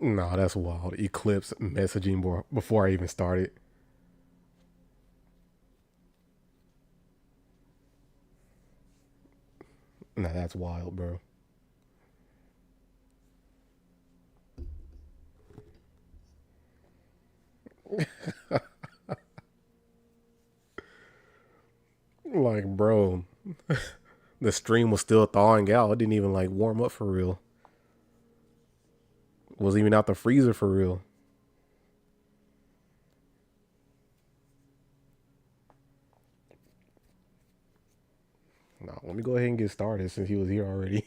Nah, that's wild. Eclipse messaging before I even started. Nah, that's wild, bro. Like, bro, the stream was still thawing out. It didn't even like warm up for real. Wasn't even out the freezer for real. No, let me go ahead and get started since he was here already.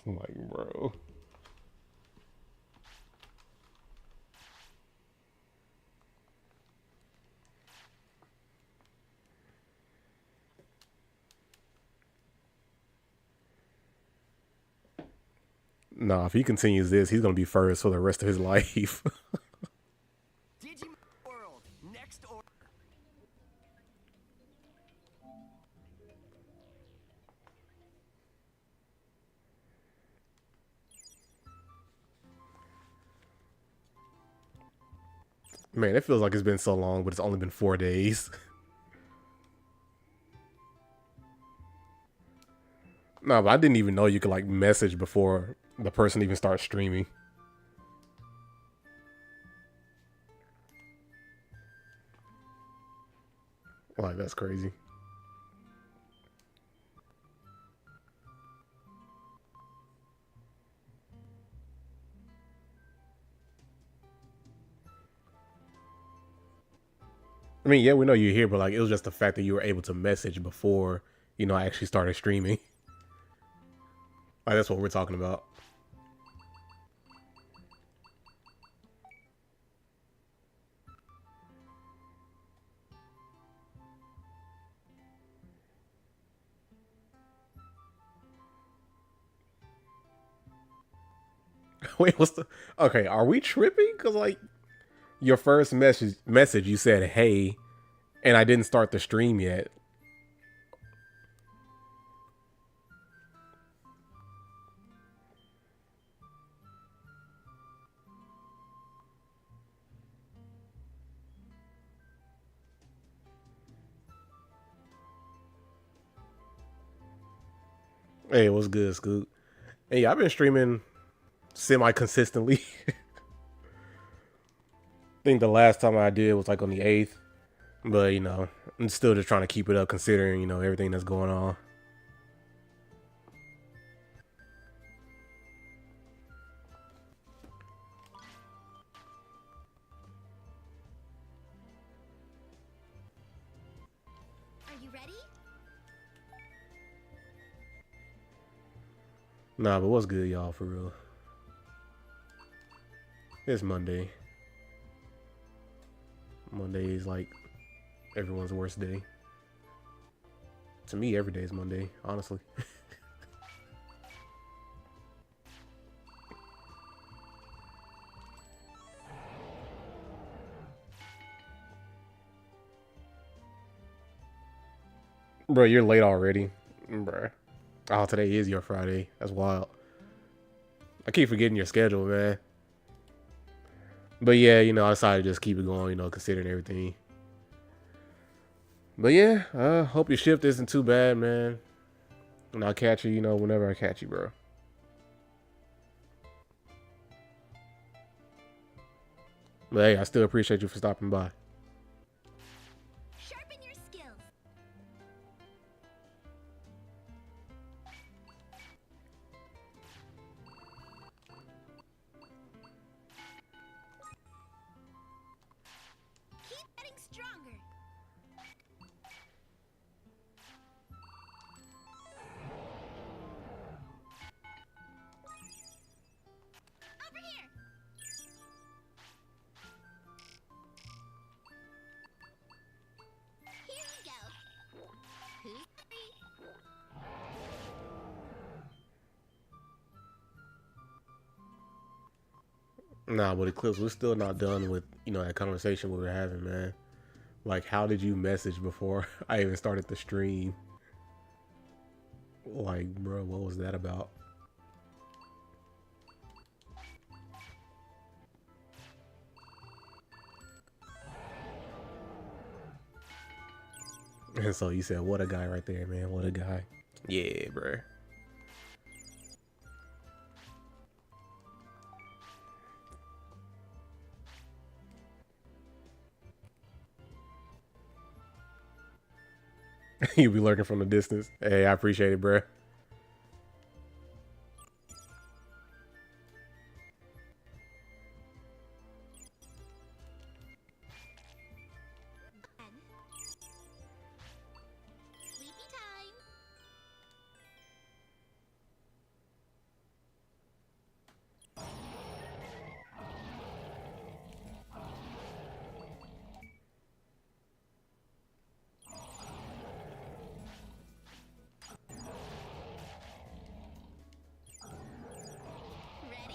I'm like, bro. Nah, if he continues this, he's gonna be first for the rest of his life. Digimon World, next order. Man, it feels like it's been so long, but it's only been 4 days. Nah, but I didn't even know you could like message before the person even starts streaming. Like, that's crazy. I mean, yeah, we know you're here, but like, it was just the fact that you were able to message before, I actually started streaming. Like, that's what we're talking about. Wait, what's the? Okay, are we tripping? Cause like your first message, you said hey, and I didn't start the stream yet. Hey, what's good, Scoot? Hey, I've been streaming semi consistently. I think the last time I did was like on the 8th, but I'm still just trying to keep it up considering everything that's going on. Are you ready? Nah, but what's good, y'all? For real, it's Monday. Monday is like everyone's worst day. To me, every day is Monday, honestly. Bro, you're late already. Bro. Oh, today is your Friday. That's wild. I keep forgetting your schedule, man. But yeah, I decided to just keep it going, considering everything. But yeah, I hope your shift isn't too bad, man. And I'll catch you, whenever I catch you, bro. But hey, I still appreciate you for stopping by. Sharpen your skills. Keep getting stronger. Over here. Here we go. Who's ready? Nah, but Eclipse, we're still not done with, that conversation we were having, man. Like, how did you message before I even started the stream? Like, bro, what was that about? And so you said, what a guy right there, man. What a guy. Yeah, bro. You be lurking from the distance. Hey, I appreciate it, bro. And sleepy time. Ready?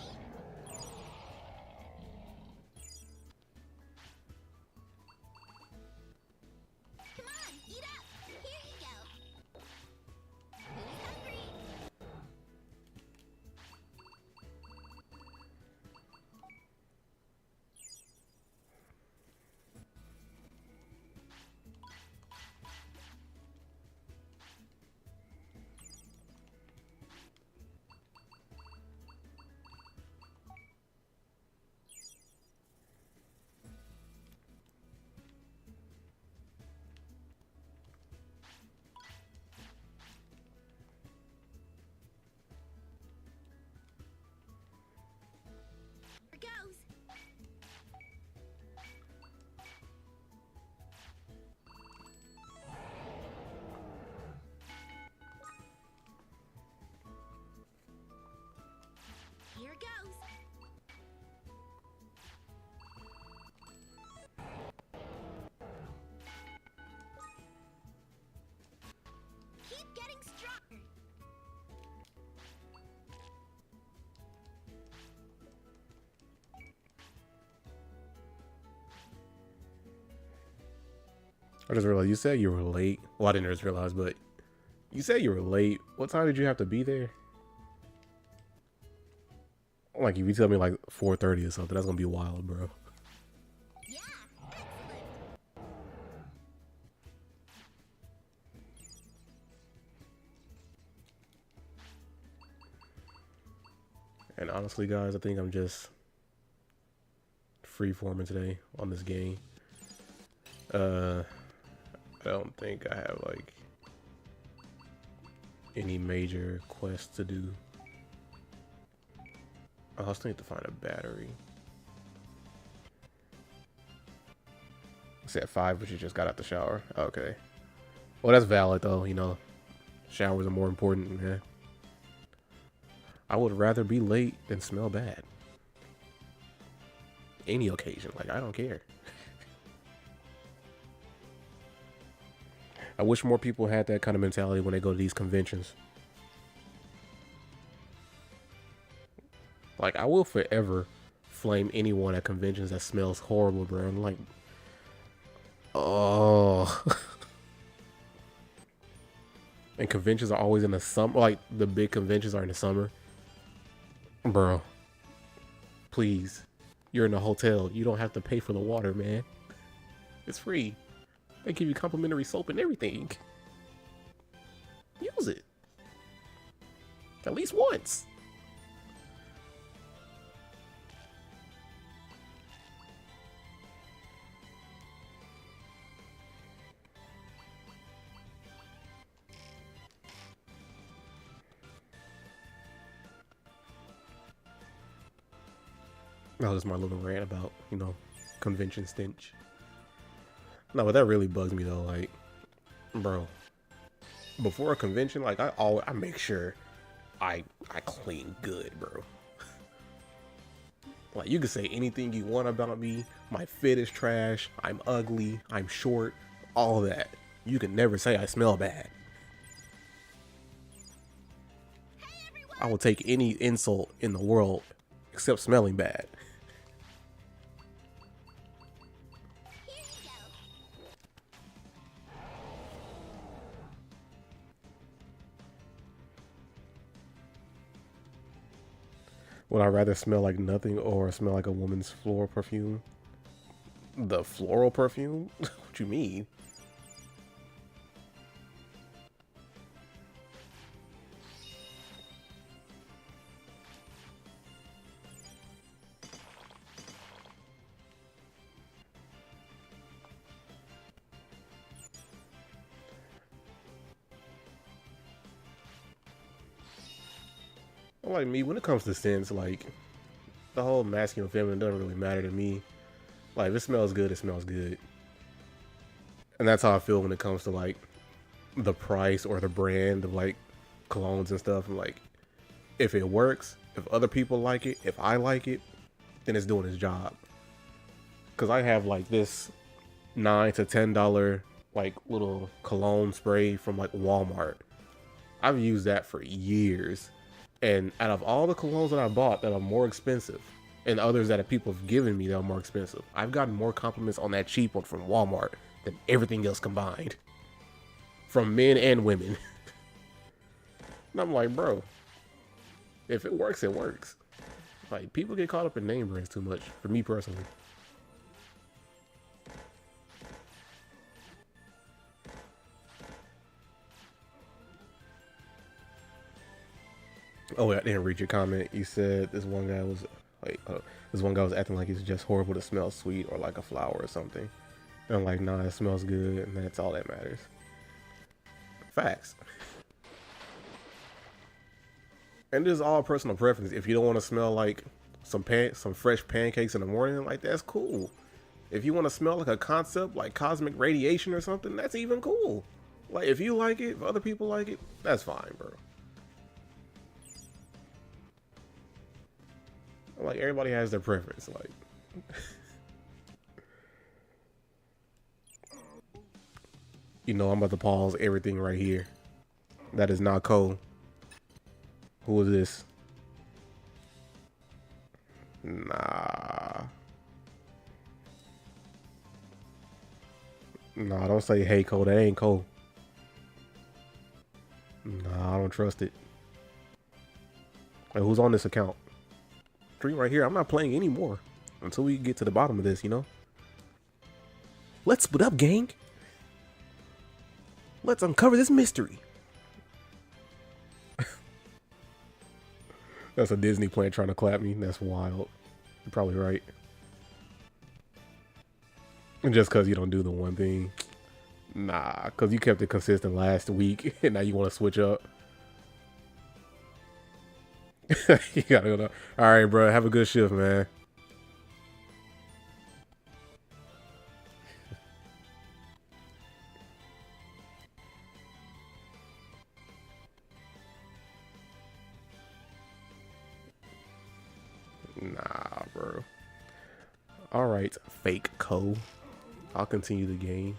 Come on, eat up. Here you go. Who's hungry? Here goes. Here goes. Keep getting stronger. I just realized you said you were late. Well, I didn't just realize, but you said you were late. What time did you have to be there? Like, if you tell me like 4:30 or something, that's gonna be wild, bro. Yeah, excellent. And honestly, guys, I think I'm just free-forming today on this game. I don't think I have like any major quests to do. I still need to find a battery. It's at 5, but you just got out the shower. Okay. Well, that's valid though. You know, showers are more important, man. I would rather be late than smell bad. Any occasion, like I don't care. I wish more people had that kind of mentality when they go to these conventions. Like, I will forever flame anyone at conventions that smells horrible, bro. I'm like, oh. And conventions are always in the summer. Like, the big conventions are in the summer. Bro, please. You're in a hotel. You don't have to pay for the water, man. It's free. They give you complimentary soap and everything. Use it. At least once. That was my little rant about, you know, convention stench. No, but that really bugs me though. Like, bro, before a convention, like I make sure I clean good, bro. Like, you can say anything you want about me. My fit is trash. I'm ugly. I'm short. All that. You can never say I smell bad. I will take any insult in the world except smelling bad. Here you go. Would I rather smell like nothing or smell like a woman's floral perfume? The floral perfume? What you mean? Like me, when it comes to scents, like the whole masculine feminine doesn't really matter to me. Like if it smells good, it smells good. And that's how I feel when it comes to like the price or the brand of like colognes and stuff. I'm like, if it works, if other people like it, if I like it, then it's doing its job. Cause I have like this $9 to $10 like little cologne spray from like Walmart. I've used that for years. And out of all the colognes that I bought that are more expensive, and others that people have given me that are more expensive, I've gotten more compliments on that cheap one from Walmart than everything else combined. From men and women. And I'm like, bro, if it works, it works. Like, people get caught up in name brands too much, for me personally. Oh, wait, I didn't read your comment. You said this one guy was like, this one guy was acting like it's just horrible to smell sweet or like a flower or something. And I'm like, nah, it smells good, and that's all that matters. Facts. And this is all personal preference. If you don't want to smell like some fresh pancakes in the morning, like that's cool. If you want to smell like a concept like cosmic radiation or something, that's even cool. Like if you like it, if other people like it, that's fine, bro. Like everybody has their preference. Like you know, I'm about to pause everything right here. That is not Cole. Who is this? Nah. Nah, don't say hey Cole. That ain't Cole. Nah, I don't trust it. Like, who's on this account? Stream right here. I'm not playing anymore until we get to the bottom of this, you know? Let's split up, gang. Let's uncover this mystery. That's a Disney plant trying to clap me. That's wild. You're probably right. Just because you don't do the one thing. Nah, because you kept it consistent last week and now you want to switch up. You gotta go. All right, bro. Have a good shift, man. Nah, bro. All right, fake Co. I'll continue the game.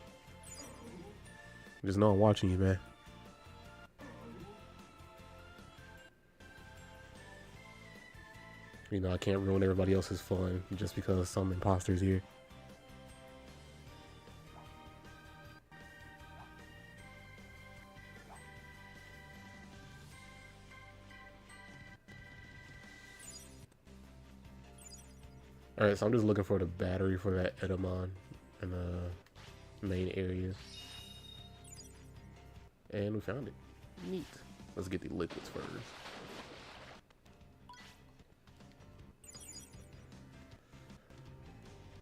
Just know I'm watching you, man. You know, I can't ruin everybody else's fun just because some imposter's here. Alright, so I'm just looking for the battery for that Edamon in the main area. And we found it. Neat. Let's get the liquids first.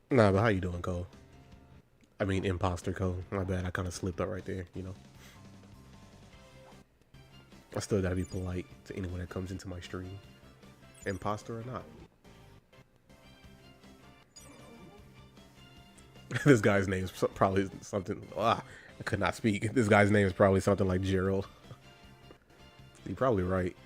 Nah, but how you doing, Cole? I mean, imposter Cole. My bad, I kind of slipped up right there, you know? I still gotta be polite to anyone that comes into my stream. Imposter or not. This guy's name is probably something. I could not speak. This guy's name is probably something like Gerald. You're probably right.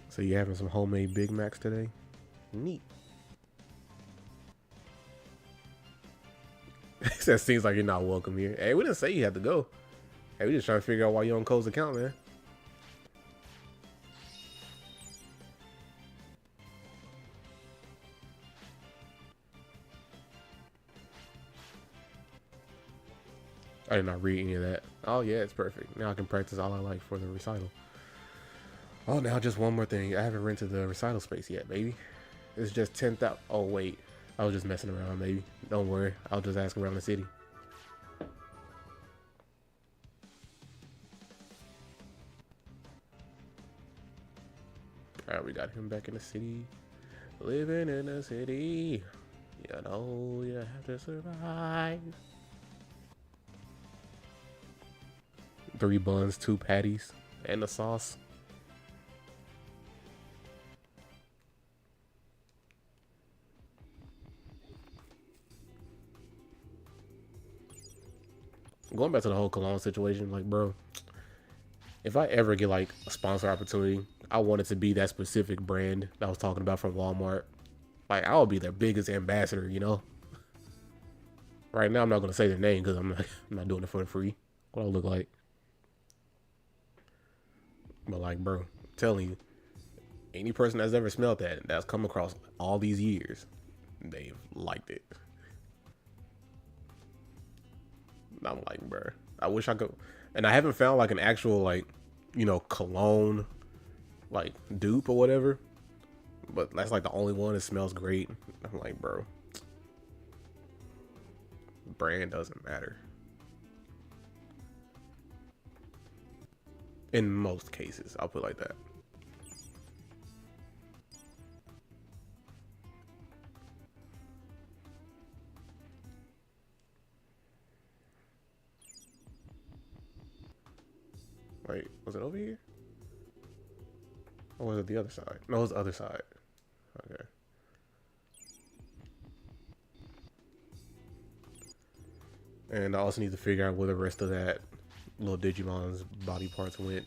So you having some homemade Big Macs today? Neat. That seems like you're not welcome here. Hey, we didn't say you had to go. Hey, we just trying to figure out why you're on Cole's account, man. I did not read any of that. Oh yeah, it's perfect. Now I can practice all I like for the recital. Oh, now just one more thing. I haven't rented the recital space yet, baby. It's just 10,000. Oh wait, I was just messing around, baby. Don't worry, I'll just ask around the city. All right, we got him back in the city. Living in the city. You know you have to survive. 3 buns, 2 patties, and the sauce. Going back to the whole cologne situation, like, bro, if I ever get like a sponsor opportunity, I want it to be that specific brand that I was talking about from Walmart. Like, I will be their biggest ambassador, you know? Right now, I'm not going to say their name because I'm not doing it for free. What I look like. But, like, bro, I'm telling you, any person that's ever smelled that, that's come across all these years, they've liked it. And I'm like, bro, I wish I could. And I haven't found, like, an actual, like, you know, cologne, like, dupe or whatever. But that's, like, the only one that smells great. I'm like, bro, brand doesn't matter. In most cases, I'll put it like that. Wait, was it over here? Or was it the other side? No, it was the other side. Okay. And I also need to figure out where the rest of that little Digimon's body parts went.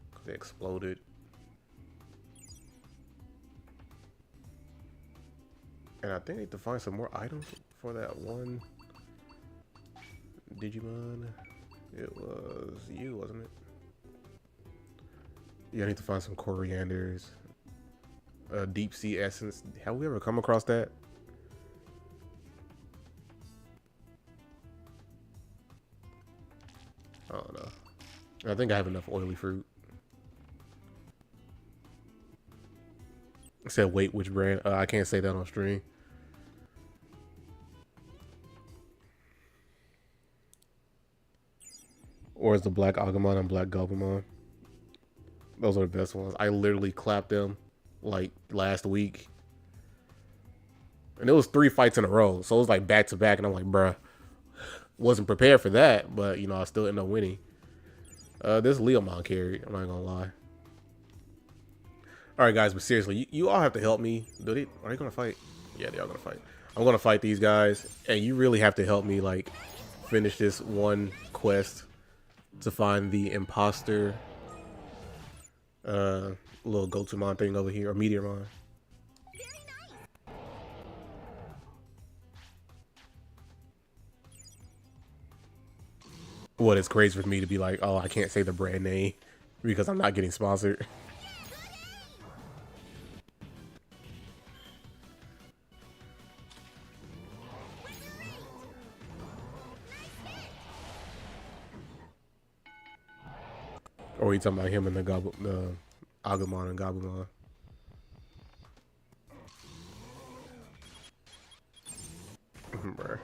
Because they exploded. And I think I need to find some more items for that one Digimon. It was you, wasn't it? Yeah, I need to find some corianders. Deep sea essence. Have we ever come across that? I don't know. I think I have enough oily fruit. It said wait, which brand? I can't say that on stream. Or is the black Agumon and black Gabumon? Those are the best ones. I literally clapped them like last week. And it was 3 fights in a row. So it was like back to back. And I'm like, bruh, wasn't prepared for that. But, you know, I still ended up winning. This Leomon carried. I'm not gonna lie. Alright, guys, but seriously, you all have to help me. Are they gonna fight? Yeah, they are gonna fight. I'm gonna fight these guys. And you really have to help me, like, finish this one quest to find the imposter little Gotumon thing over here, or Meteormon. What is crazy for me to be like, oh, I can't say the brand name because I'm not getting sponsored. Or are you talking about him and the Agumon and Gabumon? Bruh.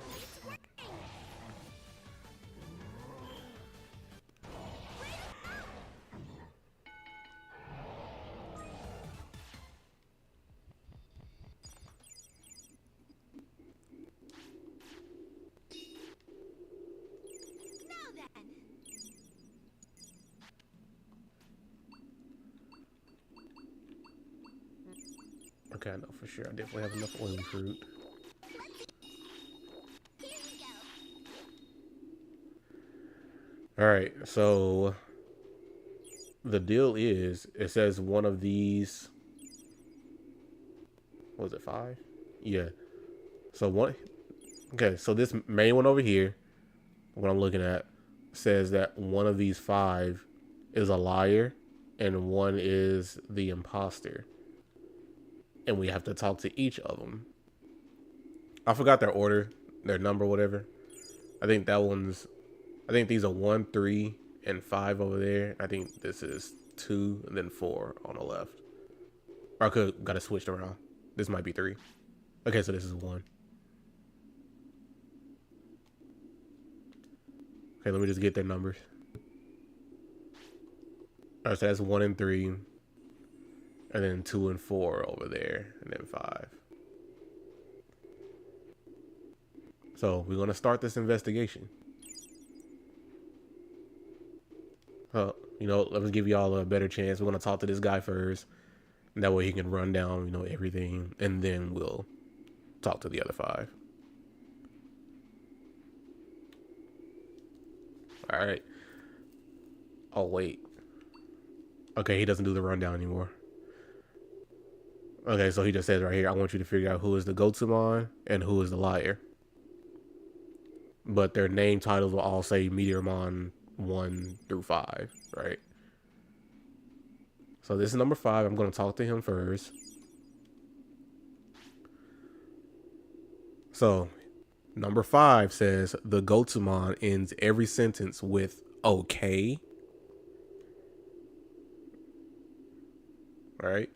Okay, I know for sure. I definitely have enough oily fruit. Alright, so the deal is, it says one of these, what was it, 5? Yeah. So one, okay, so this main one over here, what I'm looking at, says that one of these 5 is a liar and one is the imposter. And we have to talk to each of them. I forgot their order, their number, whatever. I think that one's I think these are 1, 3, and 5 over there. I think this is 2 and then 4 on the left. Or I could got it switched around. This might be 3. Okay, so this is 1. Okay, let me just get their numbers. All right, so that's 1 and 3, and then 2 and 4 over there, and then 5. So we're gonna start this investigation. You know, let's give y'all a better chance. We're gonna talk to this guy first, and that way he can run down, you know, everything, and then we'll talk to the other 5. All right. Oh wait. Okay, he doesn't do the rundown anymore. Okay, so he just says right here, I want you to figure out who is the Gotsumon and who is the liar. But their name titles will all say Meteormon 1 through 5, right? So this is number 5. I'm going to talk to him first. So number 5 says the Gotsumon ends every sentence with okay. Right?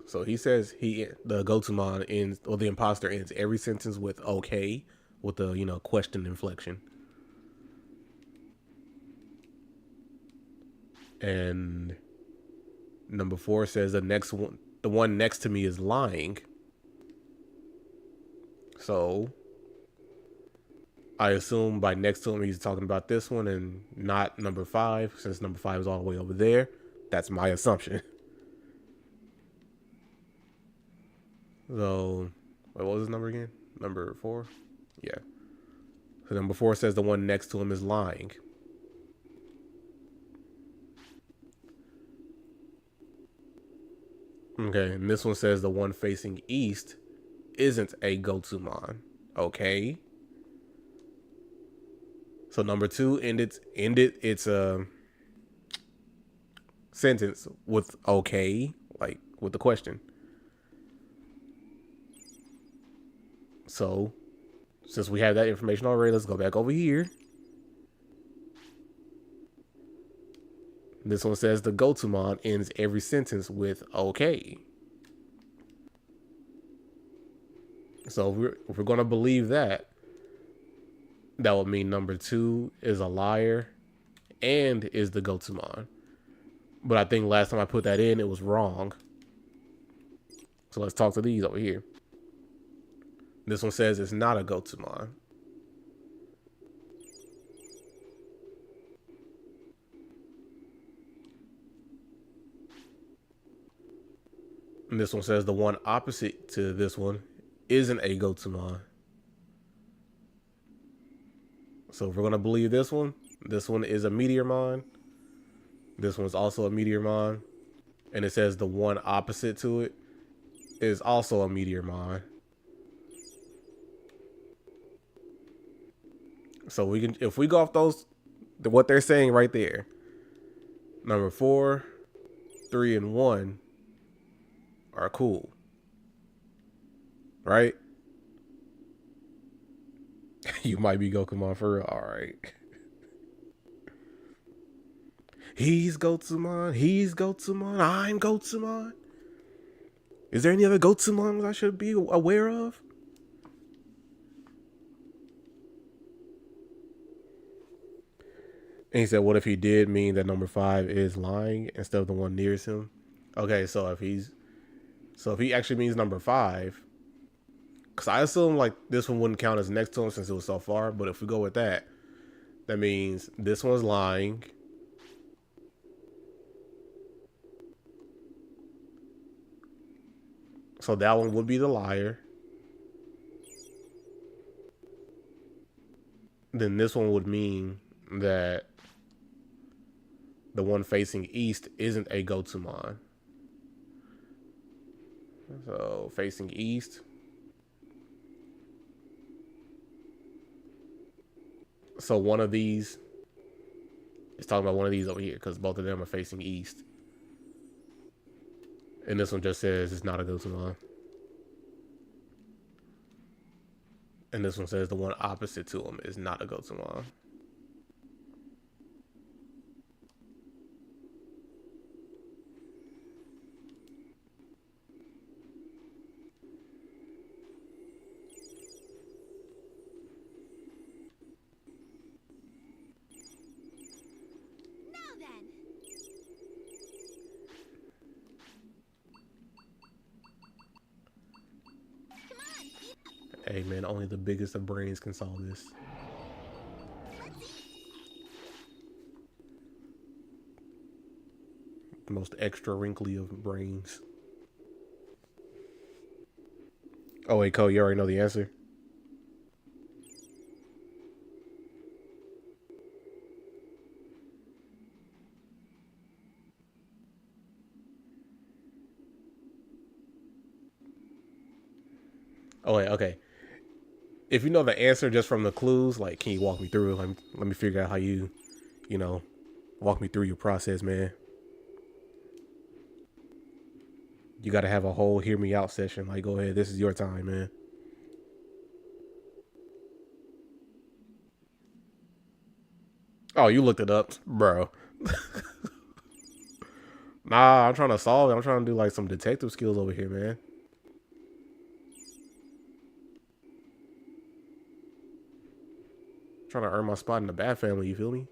So he says the Gotsumon ends, or the imposter ends every sentence with okay, with the, you know, question inflection. And number 4 says the one next to me is lying. So I assume by next to him he's talking about this one and not number 5, since number 5 is all the way over there. That's my assumption. So, wait, what was his number again? Number 4? Yeah. So number 4 says the one next to him is lying. Okay, and this one says the one facing east isn't a Gotsumon. Okay. So number 2 ended its sentence with okay, like with the question. So, since we have that information already, let's go back over here. This one says the Gotsumon ends every sentence with okay. So if we're going to believe that, that would mean number 2 is a liar and is the Gotsumon. But I think last time I put that in, it was wrong. So let's talk to these over here. This one says it's not a Gotsumon. And this one says the one opposite to this one isn't a Gotsumon. So if we're going to believe this one is a Meteormon. This one's also a Meteormon. And it says the one opposite to it is also a Meteormon. So we can, if we go off those, what they're saying right there, number 4, 3, and 1 are cool, right? You might be Gokumon for real. All right. He's Gotsumon. He's Gotsumon. I'm Gotsumon. Is there any other Gotsumons I should be aware of? And he said, what if he did mean that number 5 is lying instead of the one nearest him? Okay, so if he actually means number 5, because I assume like this one wouldn't count as next to him since it was so far, but if we go with that, that means this one's lying. So that one would be the liar. Then this one would mean that the one facing east isn't a Gotsumon. So facing east. So one of these is talking about one of these over here because both of them are facing east. And this one just says it's not a Gotsumon. And this one says the one opposite to him is not a Gotsumon. Now then. Come on, eat up. Hey man, only the biggest of brains can solve this. Let's eat. The most extra wrinkly of brains. Oh wait, Cole, you already know the answer. Oh wait, okay. If you know the answer just from the clues, like, can you walk me through it? Let me figure out how you know, walk me through your process, man. You got to have a whole hear me out session. Like, go ahead, this is your time, man. Oh, you looked it up, bro. Nah, I'm trying to solve it. I'm trying to do like some detective skills over here, man. Trying to earn my spot in the Bat family. You feel me?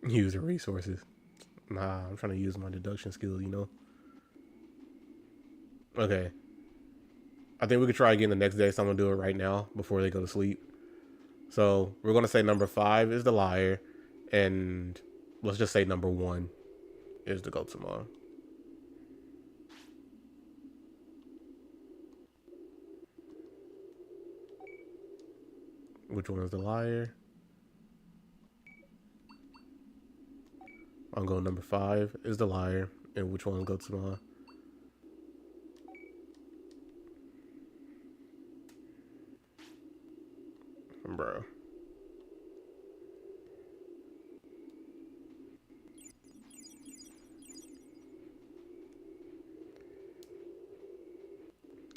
Use the resources. Nah, I'm trying to use my deduction skills, you know? Okay. I think we could try again the next day, so I'm going to do it right now before they go to sleep. So we're going to say number 5 is the liar. And let's just say number 1 is the Gotsumon. Which one is the liar? I'm going number 5 is the liar. And which one is Gotsumon? Bro.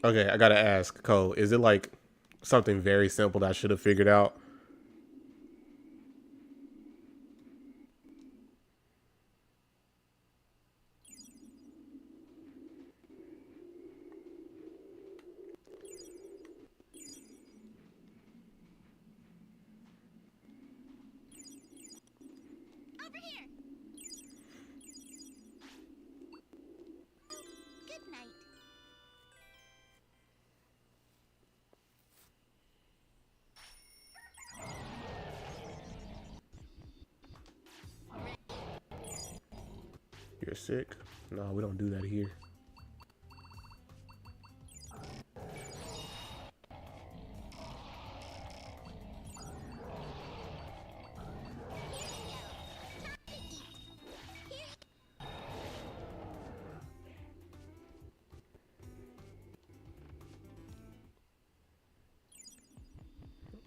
Okay, I gotta ask, Cole, is it like something very simple that I should have figured out? Over here. Good night. You're sick? No, we don't do that here.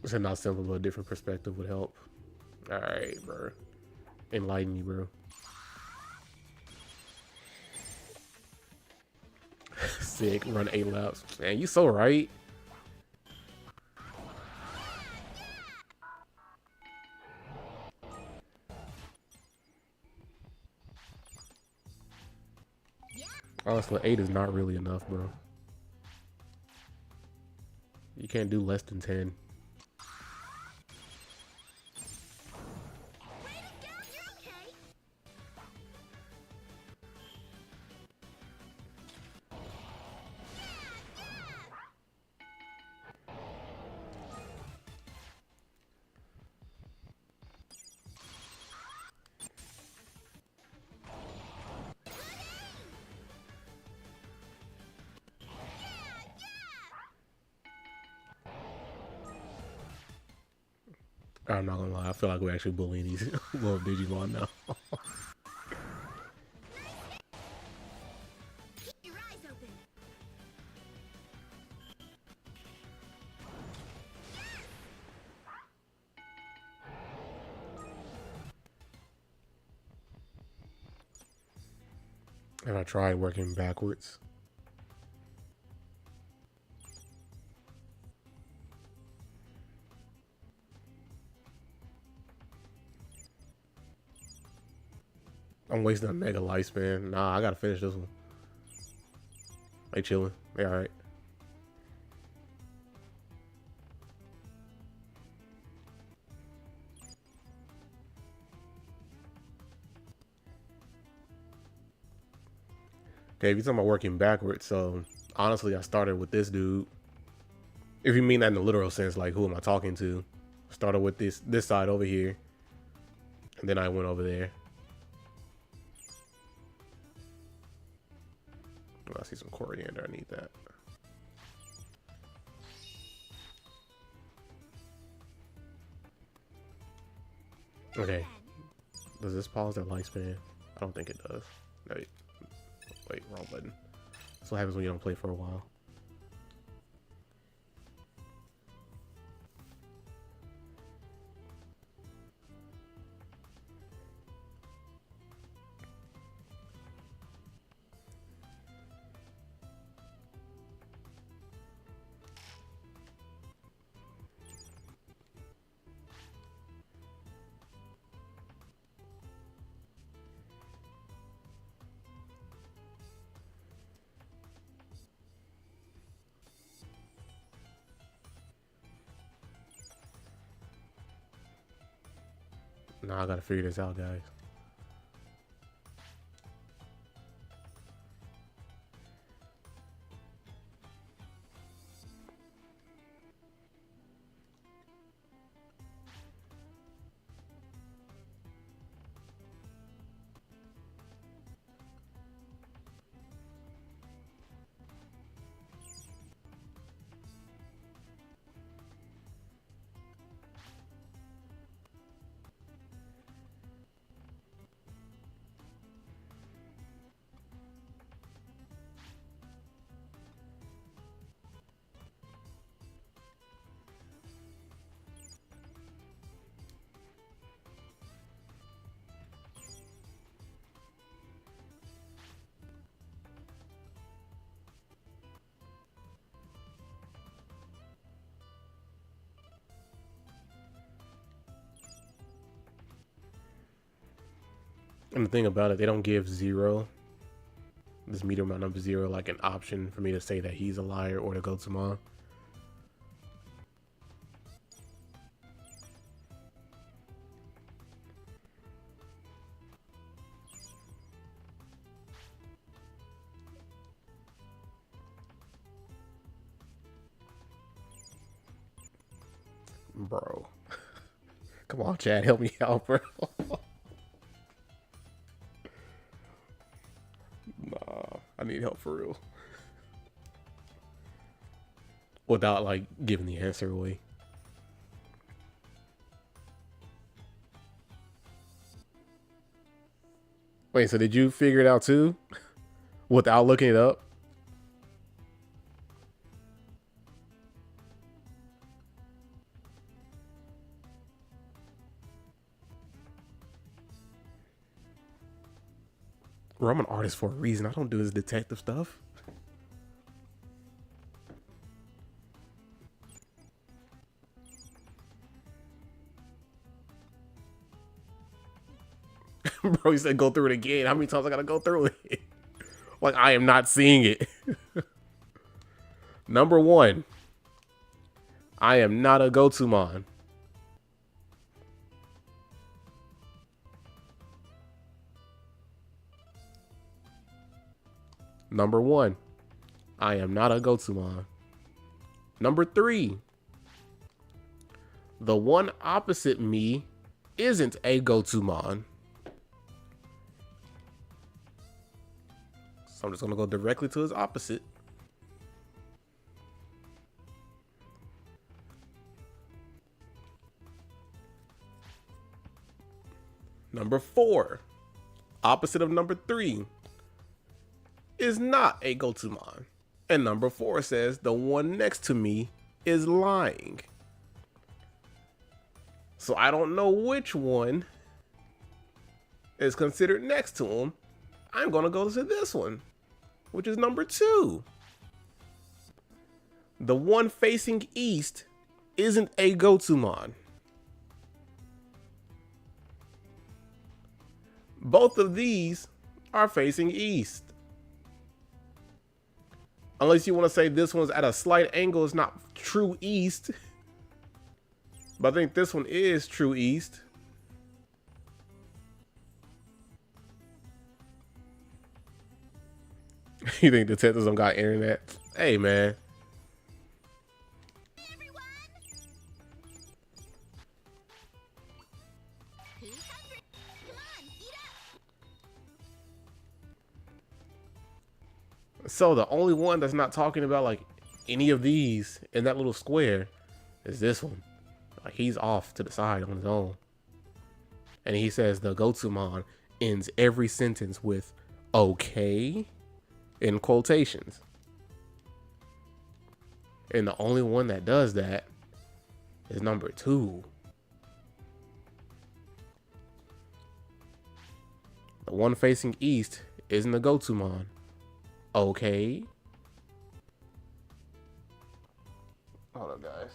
It's not simple, but a different perspective would help. All right, bro. Enlighten me, bro. Sick. Run 8 laps. Man, you so right. Honestly, 8 is not really enough, bro. You can't do less than 10. You're okay. I'm not gonna lie, I feel like we're actually bullying these little Digimon now. Keep your eyes open. And I tried working backwards. I'm wasting a mega lifespan. Nah, I gotta finish this one. They chilling. They alright. Okay, if you're talking about working backwards, so honestly, I started with this dude. If you mean that in the literal sense, like who am I talking to? Started with this side over here, and then I went over there. Oh, I see some coriander. I need that. Okay. Does this pause their lifespan? I don't think it does. No, wait, wrong button. That's what happens when you don't play for a while. Nah, I gotta figure this out, guys. And the thing about it, they don't give zero, this meter amount number zero, like an option for me to say that he's a liar or to go to mom. Bro. Come on, Chad, help me out, bro. Nah, I need help for real. Without, like, giving the answer away. Wait, so did you figure it out too? Without looking it up? Bro, I'm an artist for a reason. I don't do this detective stuff. Bro, he said go through it again. How many times I gotta go through it? Like, I am not seeing it. Number one, I am not a Gotumon. Number one, I am not a Gotumon. Number three, the one opposite me isn't a Gotumon. So I'm just gonna go directly to his opposite. Number 4, opposite of number 3, is not a Gotsumon. And number 4 says the one next to me is lying. So I don't know which one is considered next to him. I'm gonna go to this one, which is number 2. The one facing east isn't a Gotsumon. Both of these are facing east. Unless you want to say this one's at a slight angle, it's not true east. But I think this one is true east. You think the Tetris don't got internet? Hey, man. Everyone! Who's hungry? Come on, eat up! So the only one that's not talking about like any of these in that little square is this one. Like he's off to the side on his own. And he says the Gotsumon ends every sentence with okay in quotations. And the only one that does that is number 2. The one facing east isn't a Gotsumon. Okay. Hold up, guys.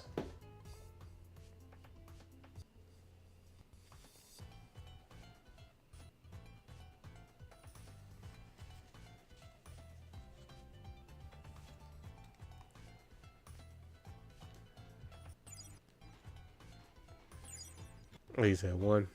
Oh, you said 1.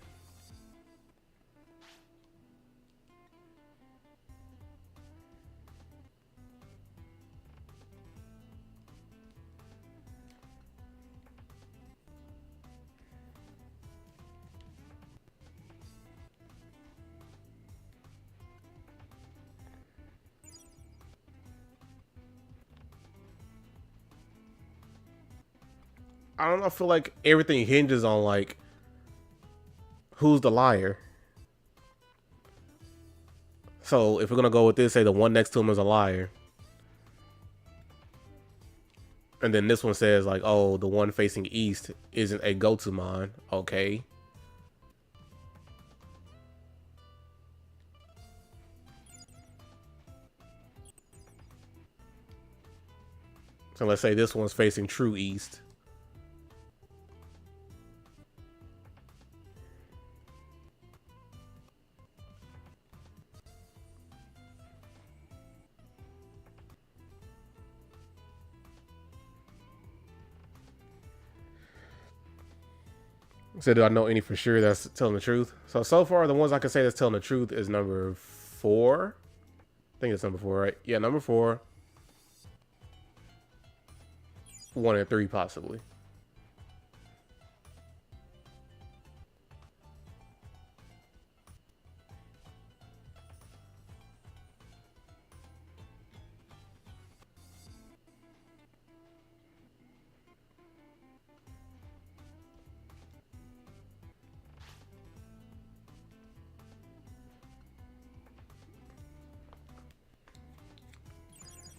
I don't know. I feel like everything hinges on like who's the liar. So if we're gonna go with this, say the one next to him is a liar, and then this one says like, oh, the one facing east isn't a Gotsumon. Okay. So let's say this one's facing true east. So do I know any for sure that's telling the truth? So far the ones I can say that's telling the truth is number 4. I think it's number 4, right? Yeah, number 4. 1 and 3 possibly.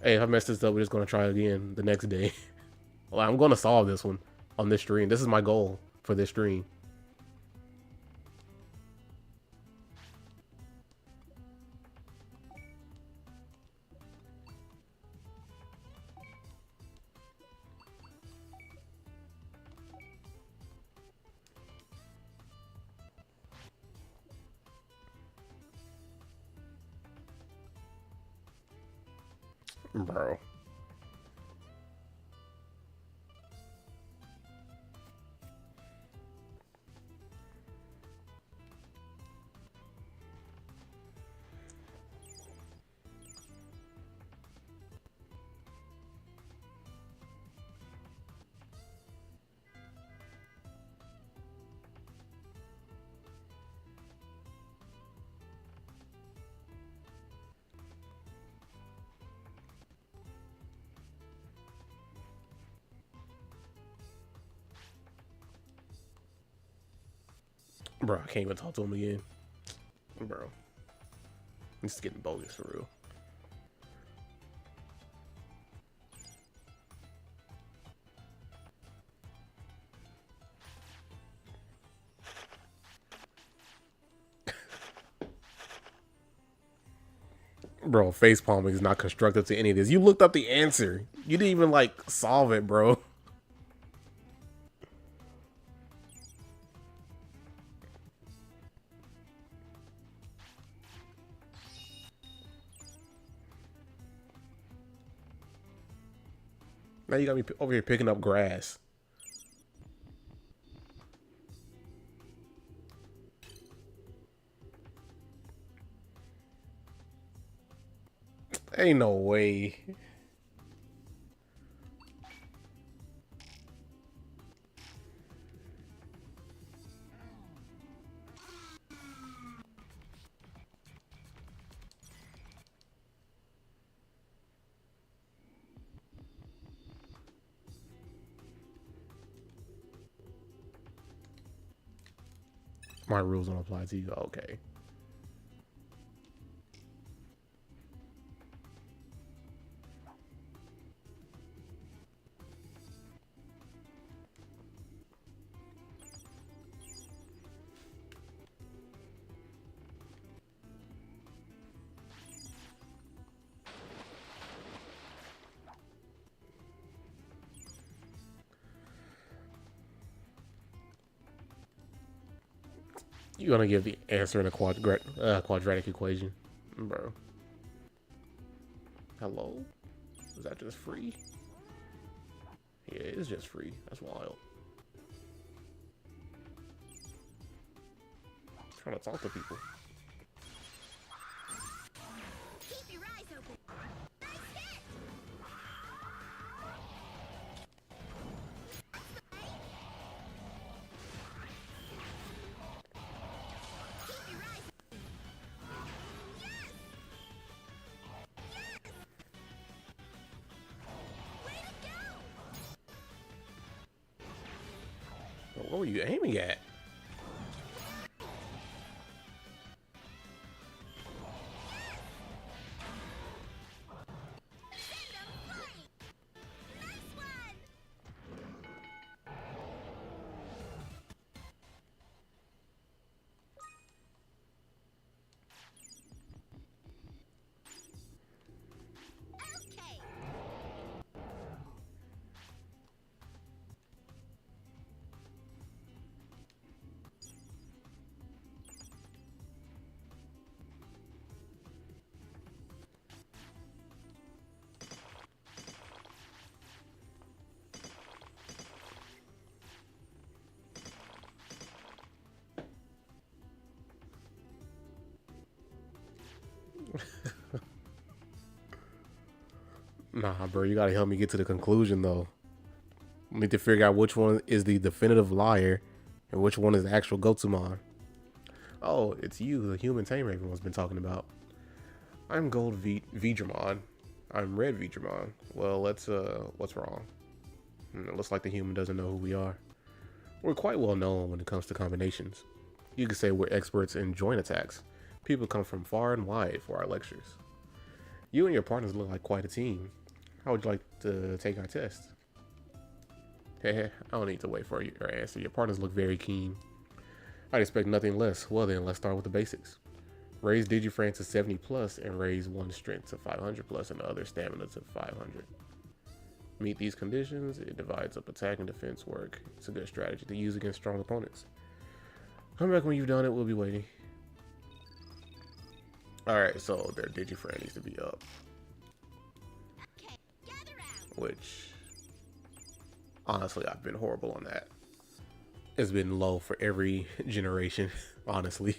Hey, if I mess this up, we're just gonna try it again the next day. Well, I'm gonna solve this one on this stream. This is my goal for this stream. Bro. Bro, I can't even talk to him again. Bro. This is getting bogus for real. Bro, face palming is not constructive to any of this. You looked up the answer. You didn't even like solve it, bro. Now you got me over here picking up grass. Ain't no way. My rules don't apply to you. Okay. You're gonna give the answer in a quadratic equation, bro. Hello? Is that just free? Yeah, it's just free. That's wild. Trying to talk to people. Keep your eyes open. Nice hit. Keep your eyes open. Yes. Yes. Way to go. What were you aiming at? Send 'em flying. Nice one. Okay. Nah, bro, you gotta help me get to the conclusion though. We need to figure out which one is the definitive liar and which one is the actual Gotsumon. Oh, it's you, the human tamer everyone's been talking about. I'm Gold Vidramon. I'm Red Vidramon. Well, what's wrong? It looks like the human doesn't know who we are. We're quite well known when it comes to combinations. You could say we're experts in joint attacks. People come from far and wide for our lectures. You and your partners look like quite a team. How would you like to take our test? Heh, I don't need to wait for your answer. Your partners look very keen. I'd expect nothing less. Well then, let's start with the basics. Raise Digifran to 70 plus and raise one strength to 500 plus and the other stamina to 500. Meet these conditions, it divides up attack and defense work. It's a good strategy to use against strong opponents. Come back when you've done it, we'll be waiting. Alright, so their Digifran needs to be up. Okay. Gather round. Which, honestly, I've been horrible on that. It's been low for every generation, honestly.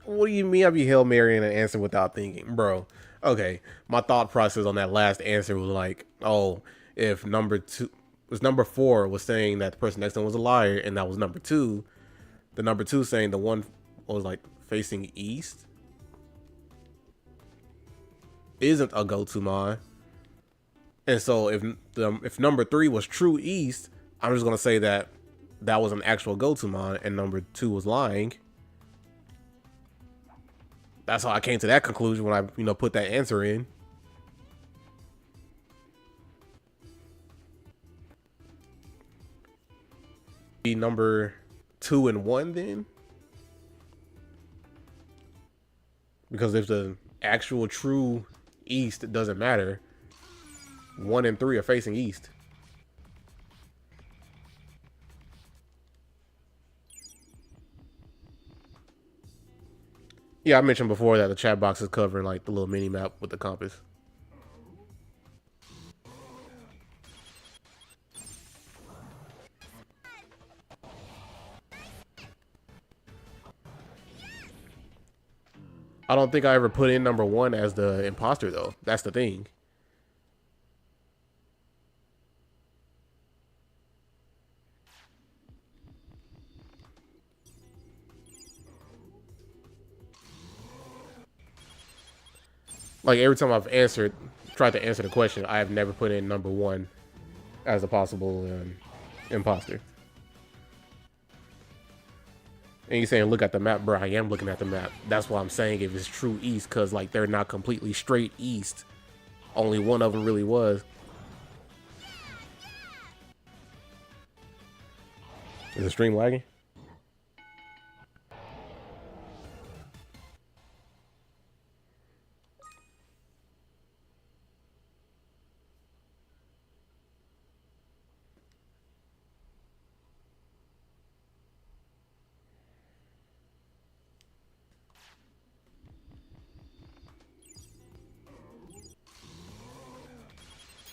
What do you mean I be Hail Marrying an answer without thinking? Bro, okay, my thought process on that last answer was like, oh, if number 4 was saying that the person next to him was a liar, and that was number 2, the number 2 saying the one was like facing east isn't a Gotsumon. And so if number 3 was true East, I'm just gonna say that that was an actual Gotumon, and number 2 was lying. That's how I came to that conclusion when I put that answer in. Be number 2 and 1 then, because if the actual true East, it doesn't matter. 1 and 3 are facing East. Yeah, I mentioned before that the chat box is covering like the little mini map with the compass. I don't think I ever put in number 1 as the imposter though. That's the thing. Like every time I've tried to answer the question, I have never put in number 1 as a possible imposter. And you're saying look at the map, bro. I am looking at the map. That's why I'm saying if it's true East, because like they're not completely straight East. Only one of them really was. Is the stream lagging?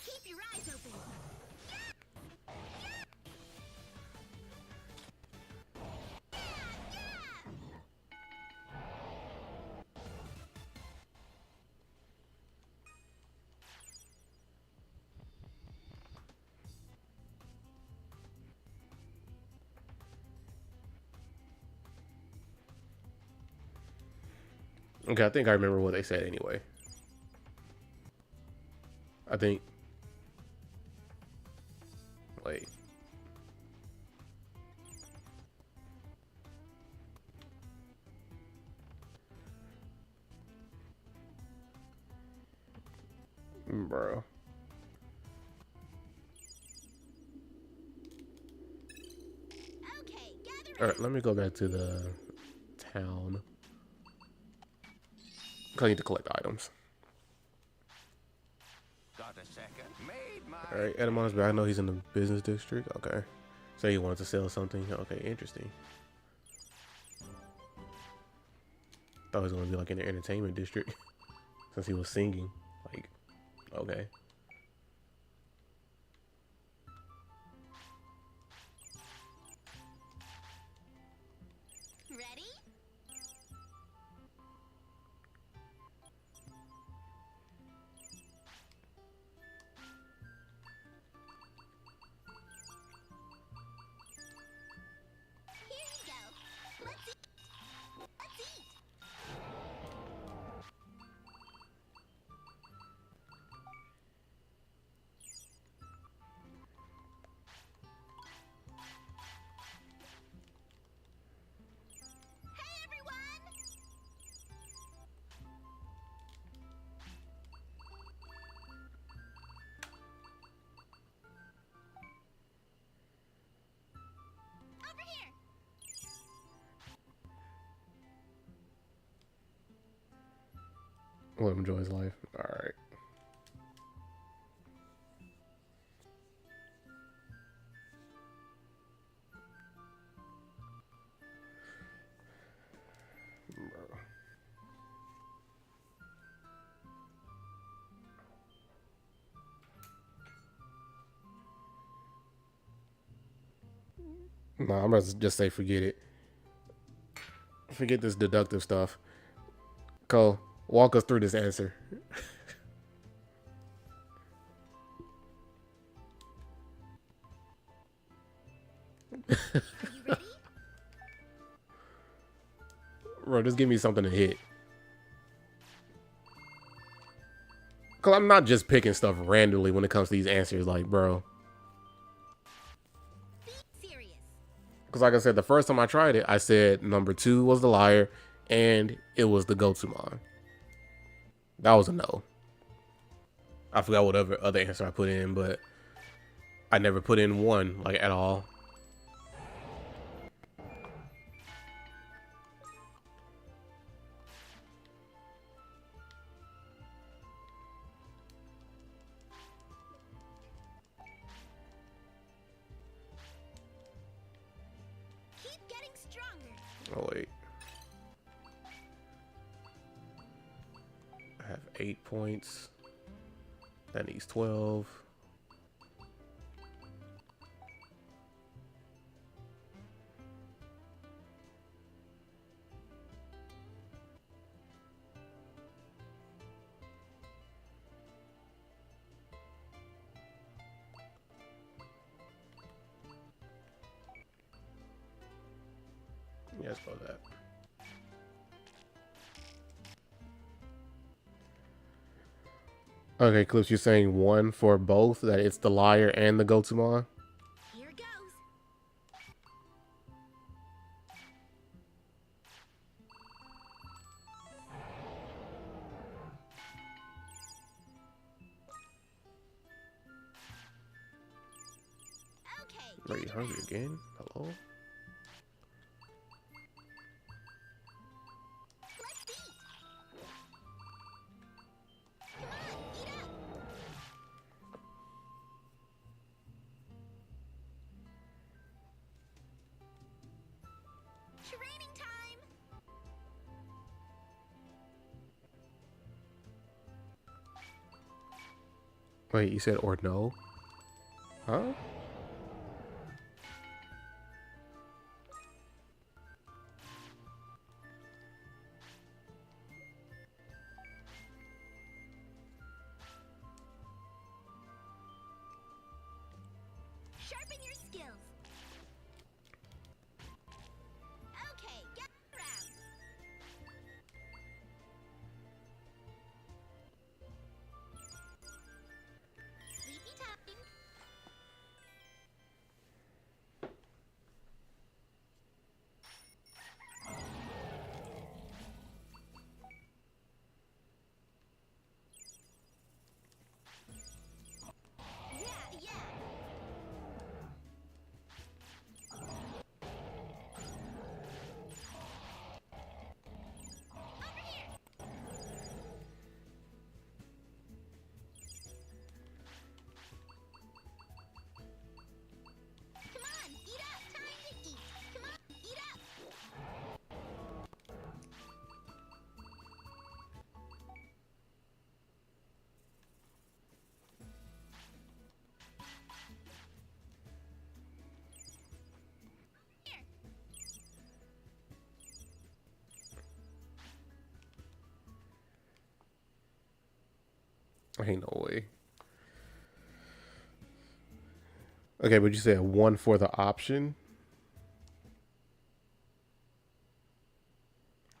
Keep your eyes open. Okay, I think I remember what they said anyway. I think. Wait. Bro. Okay, gather Alright, let me go back to the town. I need to collect items. Got a second? Made my. Alright, Edamon's back. I know he's in the business district. Okay. So he wanted to sell something. Okay, interesting. Thought he was going to be like in the entertainment district. Since he was singing. Like, okay. Ready? Here you go. Let's eat. Let's eat. Hey everyone! Over here. Let him enjoy his life. Alright. Nah, I'm about to just say forget it. Forget this deductive stuff. Cole, walk us through this answer. Are you ready? Bro, just give me something to hit. Cole, I'm not just picking stuff randomly when it comes to these answers, like, bro. Be serious. Because like I said, the first time I tried it, I said number 2 was the liar, and it was the Gotsumon. That was a no. I forgot what other answer I put in, but I never put in 1, like, at all. Keep getting stronger. Oh, wait. I have 8 points. That needs 12. Yeah, let's go with that. Okay, Clips, you're saying 1 for both, that it's the liar and the Gotsumon? Here goes. Okay. Are you hungry again? Hello? Let's eat. Come on, eat up. Training time. Wait, you said or no? Huh? Sharpen your skills. Okay, get around. Sleepy time. Yeah, yeah. Over here. Come on, eat up. Time to eat. Come on, eat up. Here. Ain't no way. Okay, but you said 1 for the option?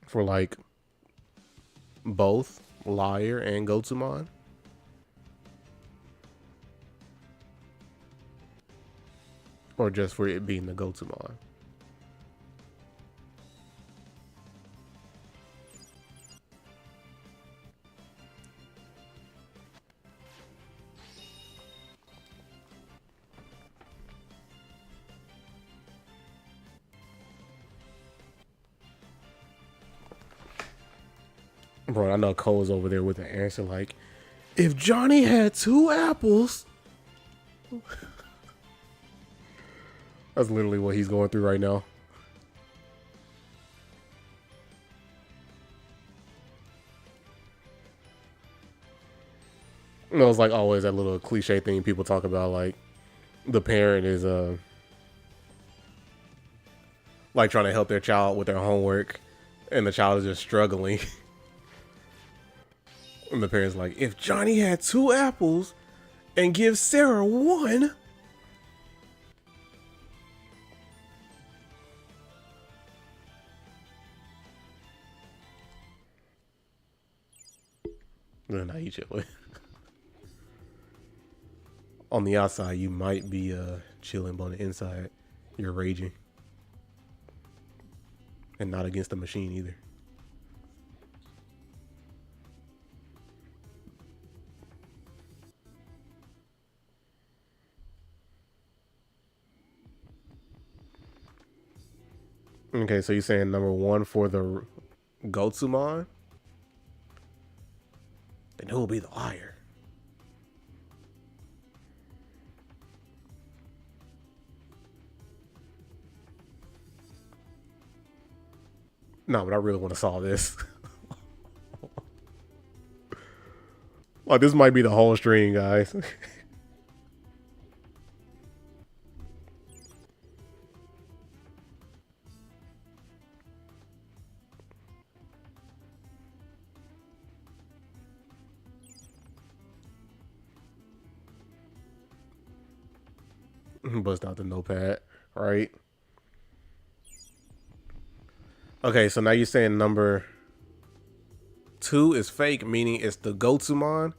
For like both liar and Gotsumon? Or just for it being the Gotsumon? Bro, I know Cole's over there with the answer like, if Johnny had 2 apples. That's literally what he's going through right now. You know, it's like always that little cliche thing people talk about, like the parent is like trying to help their child with their homework and the child is just struggling. And the parent's like, if Johnny had 2 apples and gives Sarah 1. Then I eat it. On the outside, you might be chilling, but on the inside, you're raging. And not against the machine either. Okay, so you're saying number 1 for the Gotsumon? Then who will be the liar? No, but I really want to solve this. Like, this might be the whole stream, guys. Bust out the notepad, right? Okay, so now you're saying number 2 is fake, meaning it's the Gotsumon,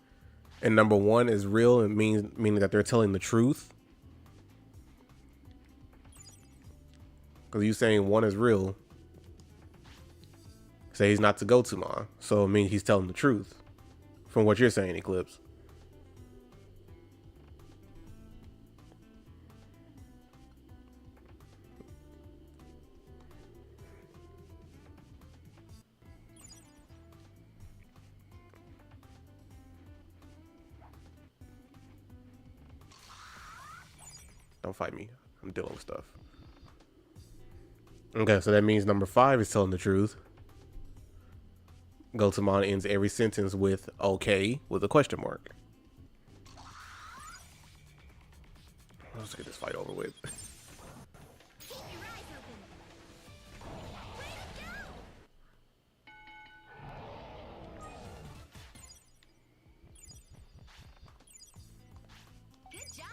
and number 1 is real, and meaning that they're telling the truth. Because you saying 1 is real, say he's not the Gotsumon, so it means he's telling the truth, from what you're saying, Eclipse. Don't fight me. I'm dealing with stuff. Okay, so that means number 5 is telling the truth. Gotsumon ends every sentence with okay with a question mark. Let's get this fight over with. Keep your eyes open. Way to go. Good job.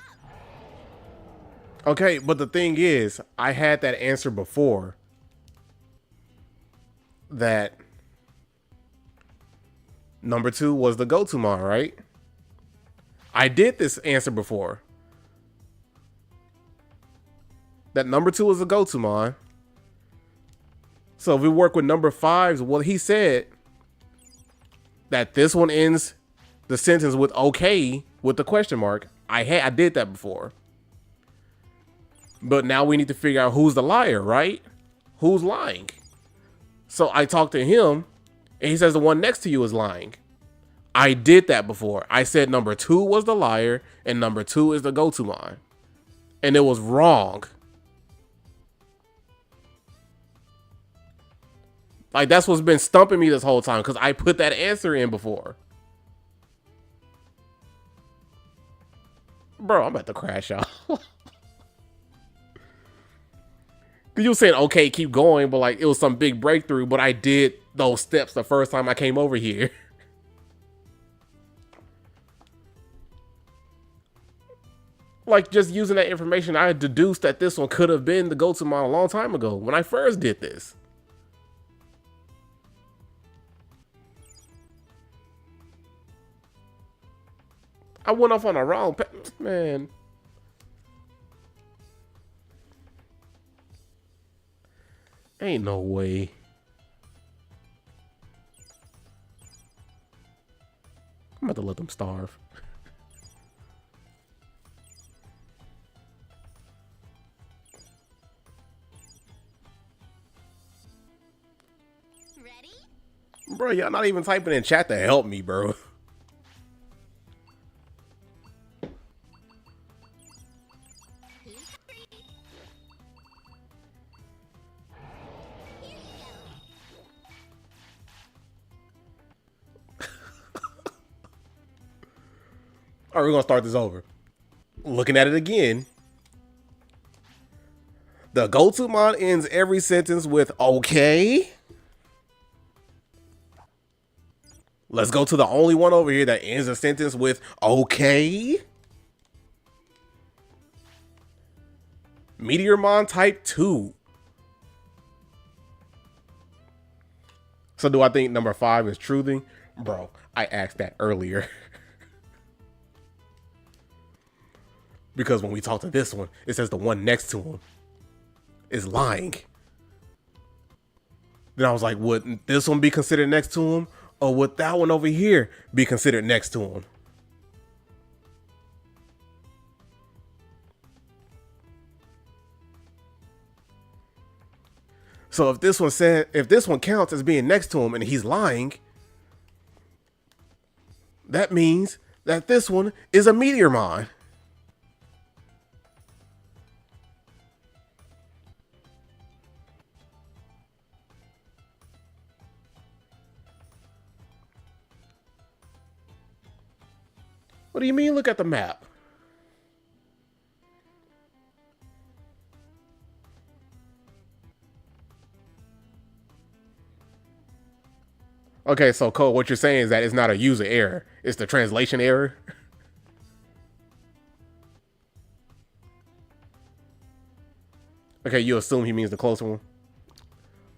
Okay, but the thing is, I had that answer before. That number 2 was the Gotsumon, right? I did this answer before. That number 2 is the Gotsumon. So if we work with number 5's, well, he said that this one ends the sentence with okay with the question mark. I did that before. But now we need to figure out who's the liar, right? Who's lying? So I talked to him, and he says the one next to you is lying. I did that before. I said number 2 was the liar, and number 2 is the Gotsumon. And it was wrong. Like, that's what's been stumping me this whole time, because I put that answer in before. Bro, I'm about to crash out. You were saying, okay, keep going, but like it was some big breakthrough, but I did those steps the first time I came over here. Like, just using that information, I deduced that this one could have been the Gotsumon a long time ago when I first did this. I went off on the wrong path, man. Ain't no way. I'm about to let them starve. Ready? Bro, y'all not even typing in chat to help me, bro. Who's free? Here you go. All right, we're gonna start this over. Looking at it again. The Gotsumon ends every sentence with okay. Let's go to the only one over here that ends a sentence with okay. Meteormon type 2. So do I think number 5 is truthing? Bro, I asked that earlier. Because when we talk to this one, it says the one next to him is lying. Then I was like, would this one be considered next to him? Or would that one over here be considered next to him? So if this one counts as being next to him and he's lying, that means that this one is a Meteormon. What do you mean? Look at the map. Okay, so Cole, what you're saying is that it's not a user error. It's the translation error. Okay, you assume he means the closer one.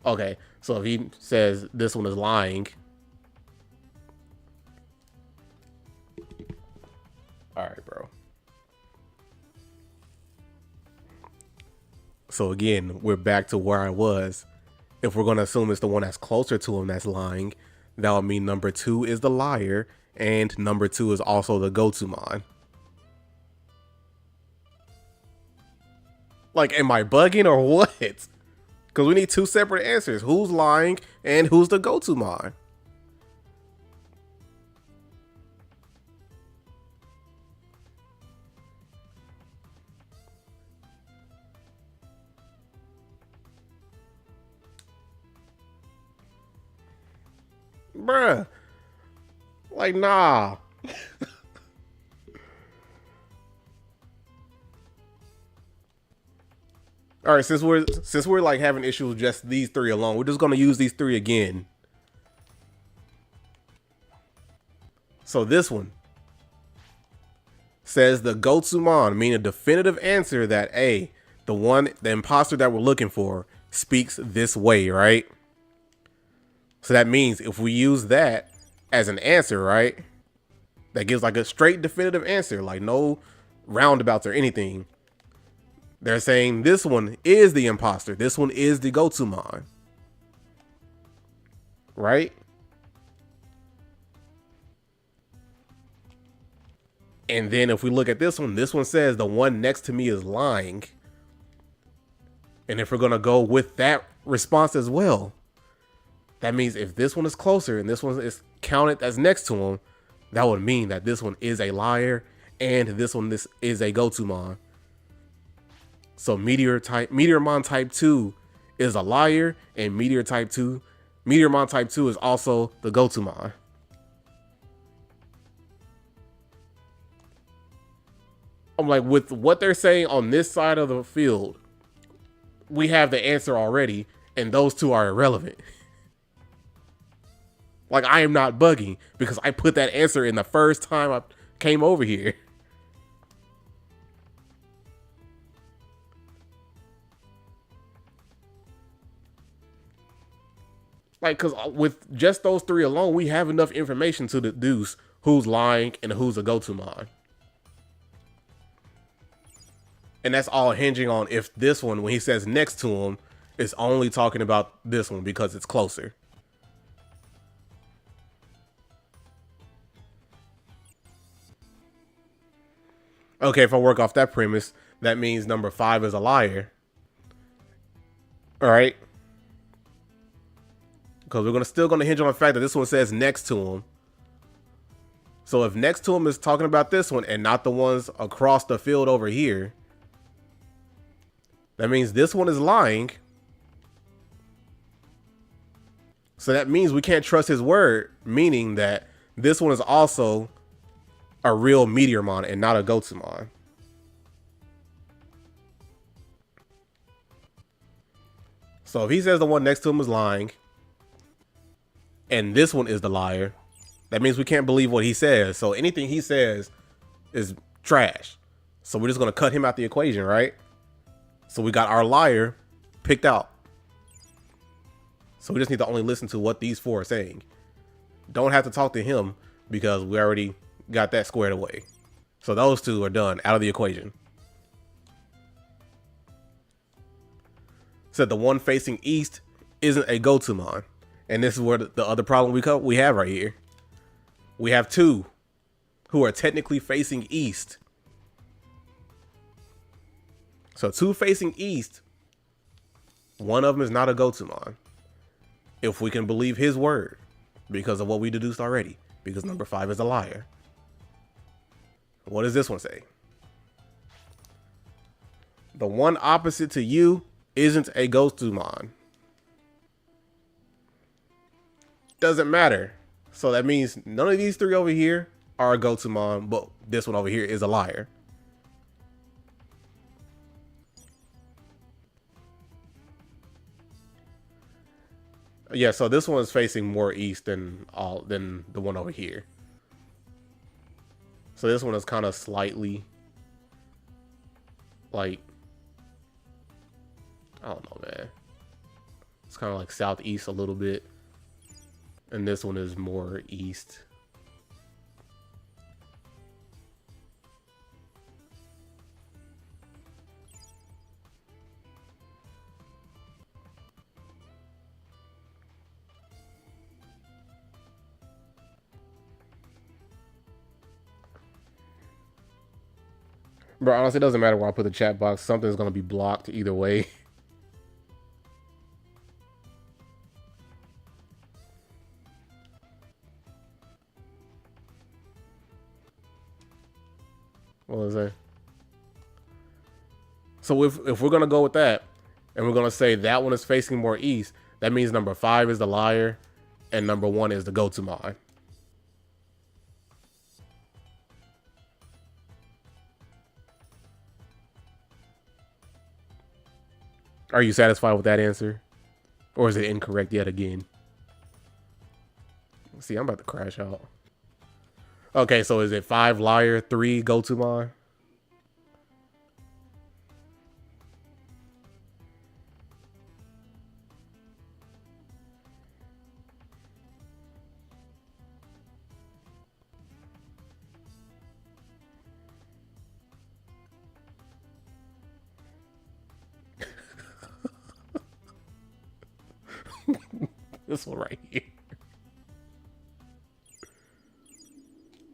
Okay, so if he says this one is lying. All right, bro. So again, we're back to where I was. If we're going to assume it's the one that's closer to him that's lying, that would mean number 2 is the liar, and number 2 is also the Gotumon. Like, am I bugging or what? Because we need 2 separate answers. Who's lying and who's the Gotumon? Bruh. Like, nah. All right, since we're like having issues with just these 3 alone, we're just gonna use these 3 again. So this one says the Gotsumon, meaning a definitive answer that the imposter that we're looking for speaks this way, right? So that means if we use that as an answer, right? That gives like a straight definitive answer, like no roundabouts or anything. They're saying this one is the imposter. This one is the Gotsumon. Right? And then if we look at this one says the one next to me is lying. And if we're going to go with that response as well, that means if this one is closer and this one is counted as next to him, that would mean that this one is a liar and this is a Gotumon. So Meteormon type 2 is a liar, and Meteormon type 2 is also the Gotumon. I'm like, with what they're saying on this side of the field, we have the answer already, and those 2 are irrelevant. Like, I am not bugging because I put that answer in the first time I came over here. Like, because with just those 3 alone, we have enough information to deduce who's lying and who's a Gotumon. And that's all hinging on if this one, when he says next to him, is only talking about this one because it's closer. Okay, if I work off that premise, that means number 5 is a liar. All right. Because we're still going to hinge on the fact that this one says next to him. So if next to him is talking about this one and not the ones across the field over here, that means this one is lying. So that means we can't trust his word, meaning that this one is also a real Meteormon and not a Gotsumon. So if he says the one next to him is lying, and this one is the liar, that means we can't believe what he says. So anything he says is trash. So we're just going to cut him out the equation, right? So we got our liar picked out. So we just need to only listen to what these 4 are saying. Don't have to talk to him because we already got that squared away. So those 2 are done, out of the equation. said the one facing east isn't a Gotumon. And this is where the other problem we have right here. We have two who are technically facing east. So two facing east, one of them is not a Gotumon. If we can believe his word, because of what we deduced already, because number 5 is a liar. What does this one say? The one opposite to you isn't a Gotumon. Doesn't matter. So that means none of these three over here are a Gotumon, but this one over here is a liar. Yeah, so this one is facing more east than the one over here. So this one is kind of slightly like, I don't know, man. It's kind of like southeast a little bit. And this one is more east. Bro, honestly, it doesn't matter where I put the chat box. Something's going to be blocked either way. What was that? So if we're going to go with that, and we're going to say that one is facing more east, that means number 5 is the liar, and number 1 is the Gotumon. Are you satisfied with that answer? Or is it incorrect yet again? See, I'm about to crash out. Okay, so is it 5 liar, 3 Gotumon? This one right here.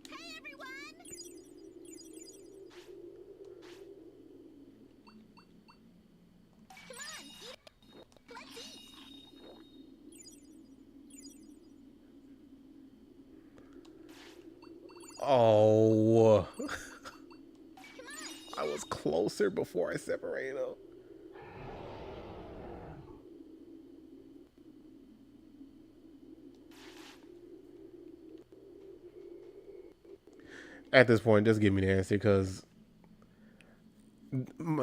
Hey everyone! Come on, eat. Let's eat. Oh. Come on, I was closer before I separated them. At this point, just give me the answer, because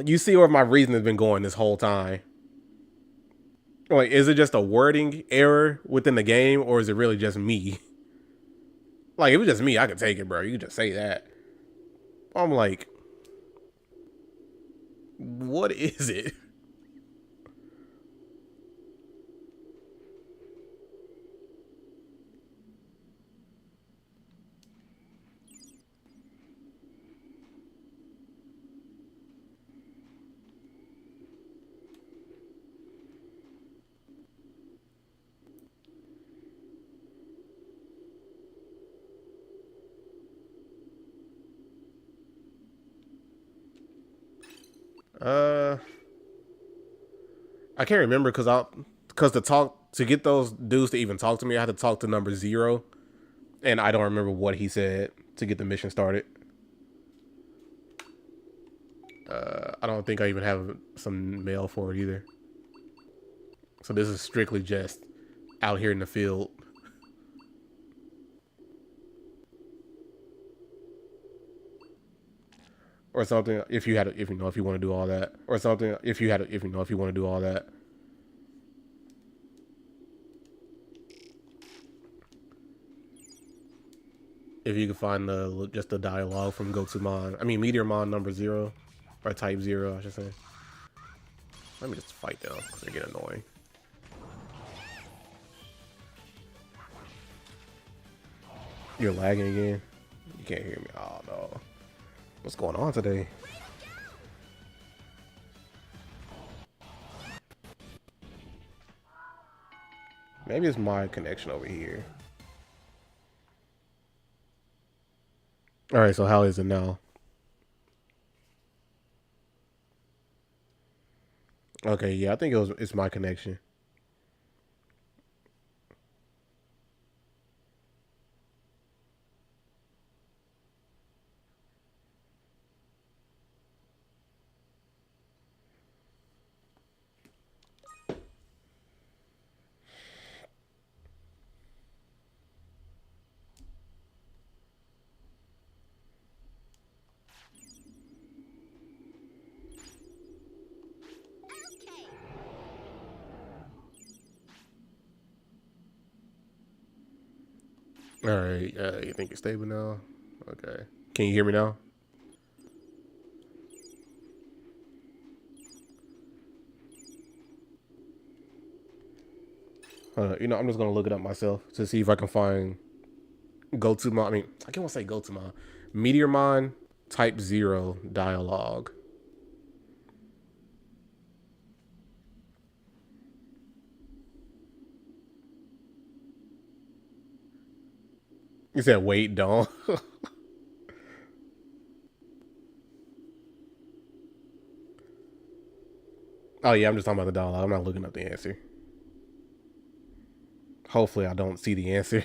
you see where my reason has been going this whole time. Like, is it just a wording error within the game, or is it really just me? Like, if it was just me, I could take it, bro. You could just say that. I'm like, what is it? I can't remember, because to get those dudes to even talk to me, I had to talk to number 0, and I don't remember what he said to get the mission started. I don't think I even have some mail for it either. So this is strictly just out here in the field. Or something, if you want to do all that. Or something, if you want to do all that. If you can find just the dialogue from Meteormon number 0, or type 0, I should say. Let me just fight them, because they get annoying. You're lagging again? You can't hear me. Oh no. What's going on today? Maybe it's my connection over here. All right, so how is it now? Okay, yeah, I think it's my connection. Okay. All right, you think it's stable now? Okay. Can you hear me now? You know, I'm just gonna look it up myself to see if I can find I mean, I can't want to say Gotumon. Meteormon Type Zero dialogue. You said wait, don't. Oh yeah, I'm just talking about the dialogue. I'm not looking up the answer. Hopefully, I don't see the answer.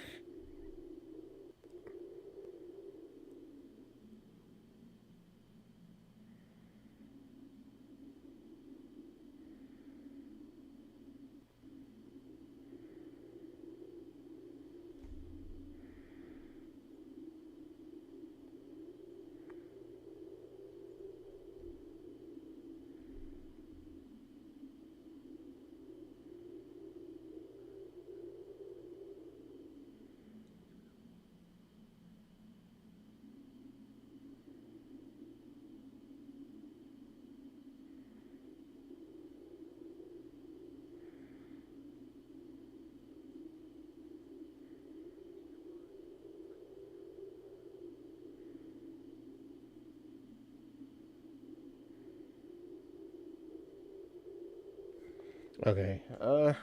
Okay. I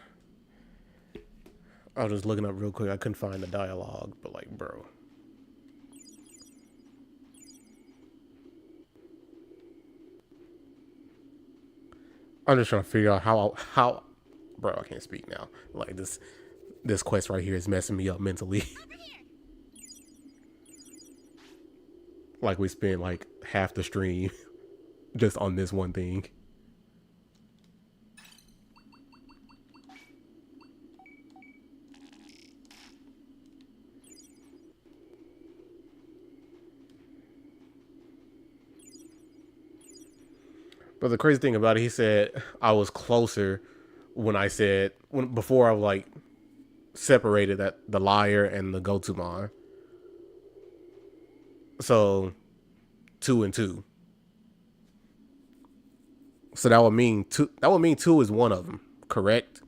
was just looking up real quick. I couldn't find the dialogue, but like, bro. I'm just trying to figure out bro, I can't speak now. Like this quest right here is messing me up mentally. Like we spent like half the stream just on this one thing. But the crazy thing about it, he said I was closer when I said before I like separated that the liar and the Gotumon. So 2 and 2. So that would mean two. That would mean two is one of them. Correct?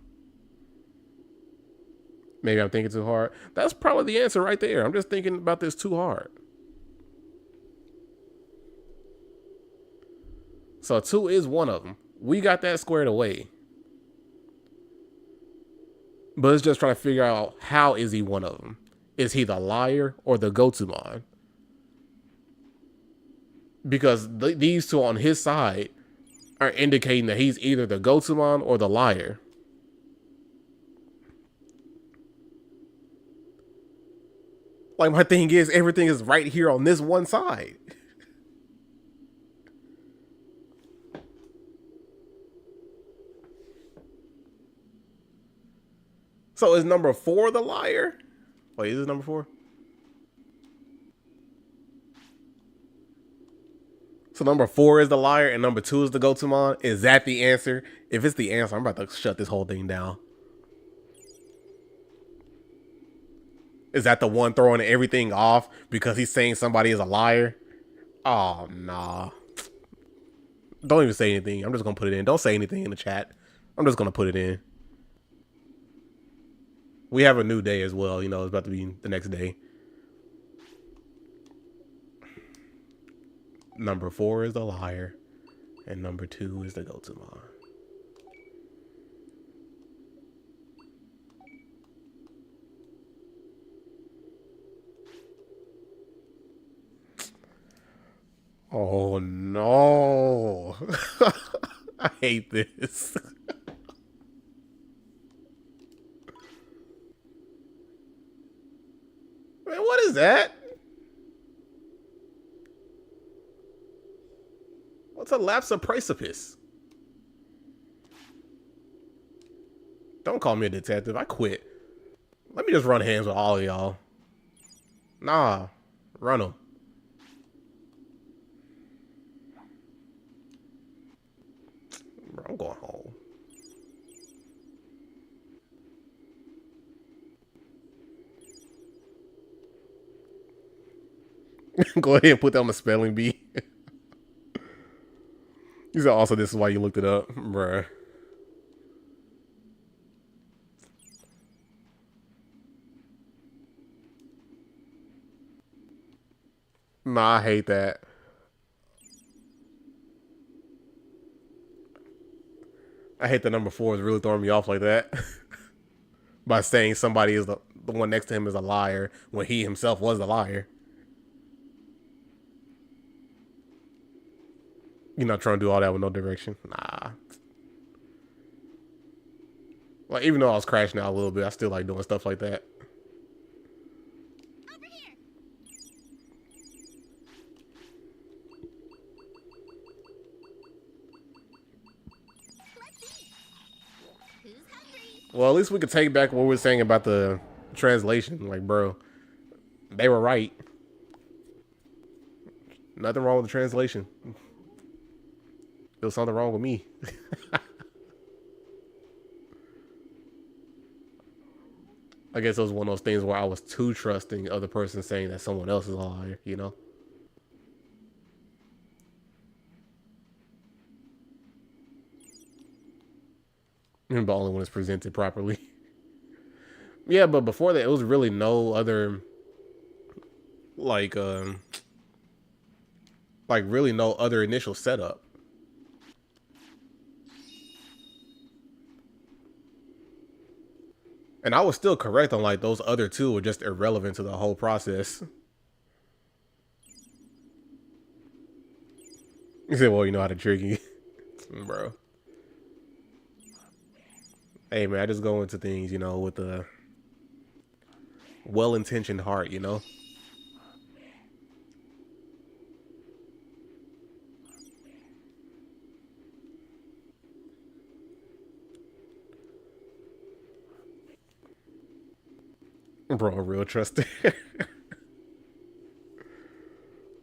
Maybe I'm thinking too hard. That's probably the answer right there. I'm just thinking about this too hard. So 2 is one of them. We got that squared away. But it's just trying to figure out how is he one of them. Is he the liar or the Gotumon? Because these two on his side are indicating that he's either the Gotumon or the liar. Like my thing is, everything is right here on this one side. So is number 4 the liar? Wait, is it number 4? So number 4 is the liar and number 2 is the Gotumon? Is that the answer? If it's the answer, I'm about to shut this whole thing down. Is that the one throwing everything off because he's saying somebody is a liar? Oh, nah. Don't even say anything. I'm just going to put it in. Don't say anything in the chat. I'm just going to put it in. We have a new day as well. You know, it's about to be the next day. Number 4 is the liar. And number 2 is the Gotumon. Oh no. I hate this. Man, what is that? What's a lapse of precipice? Don't call me a detective. I quit. Let me just run hands with all of y'all. Nah, run them. Bro, I'm going home. Go ahead and put that on the spelling bee. You said also this is why you looked it up, bruh. Nah, I hate that. I hate the number 4 is really throwing me off like that. By saying somebody is the one next to him is a liar when he himself was the liar. You're not trying to do all that with no direction. Nah. Like, even though I was crashing out a little bit, I still like doing stuff like that. Over here. Let's eat. Who's hungry? Well, at least we could take back what we were saying about the translation. Like, bro, they were right. Nothing wrong with the translation. There was something wrong with me. I guess it was one of those things where I was too trusting of the person saying that someone else is a liar, you know? But only when it's presented properly. Yeah, but before that, it was really no other, like, really no other initial setup. And I was still correct on, like, those other two were just irrelevant to the whole process. You said, well, you know how to trick you. Bro. Hey, man, I just go into things, you know, with a well-intentioned heart, you know? Bro, a real trusted.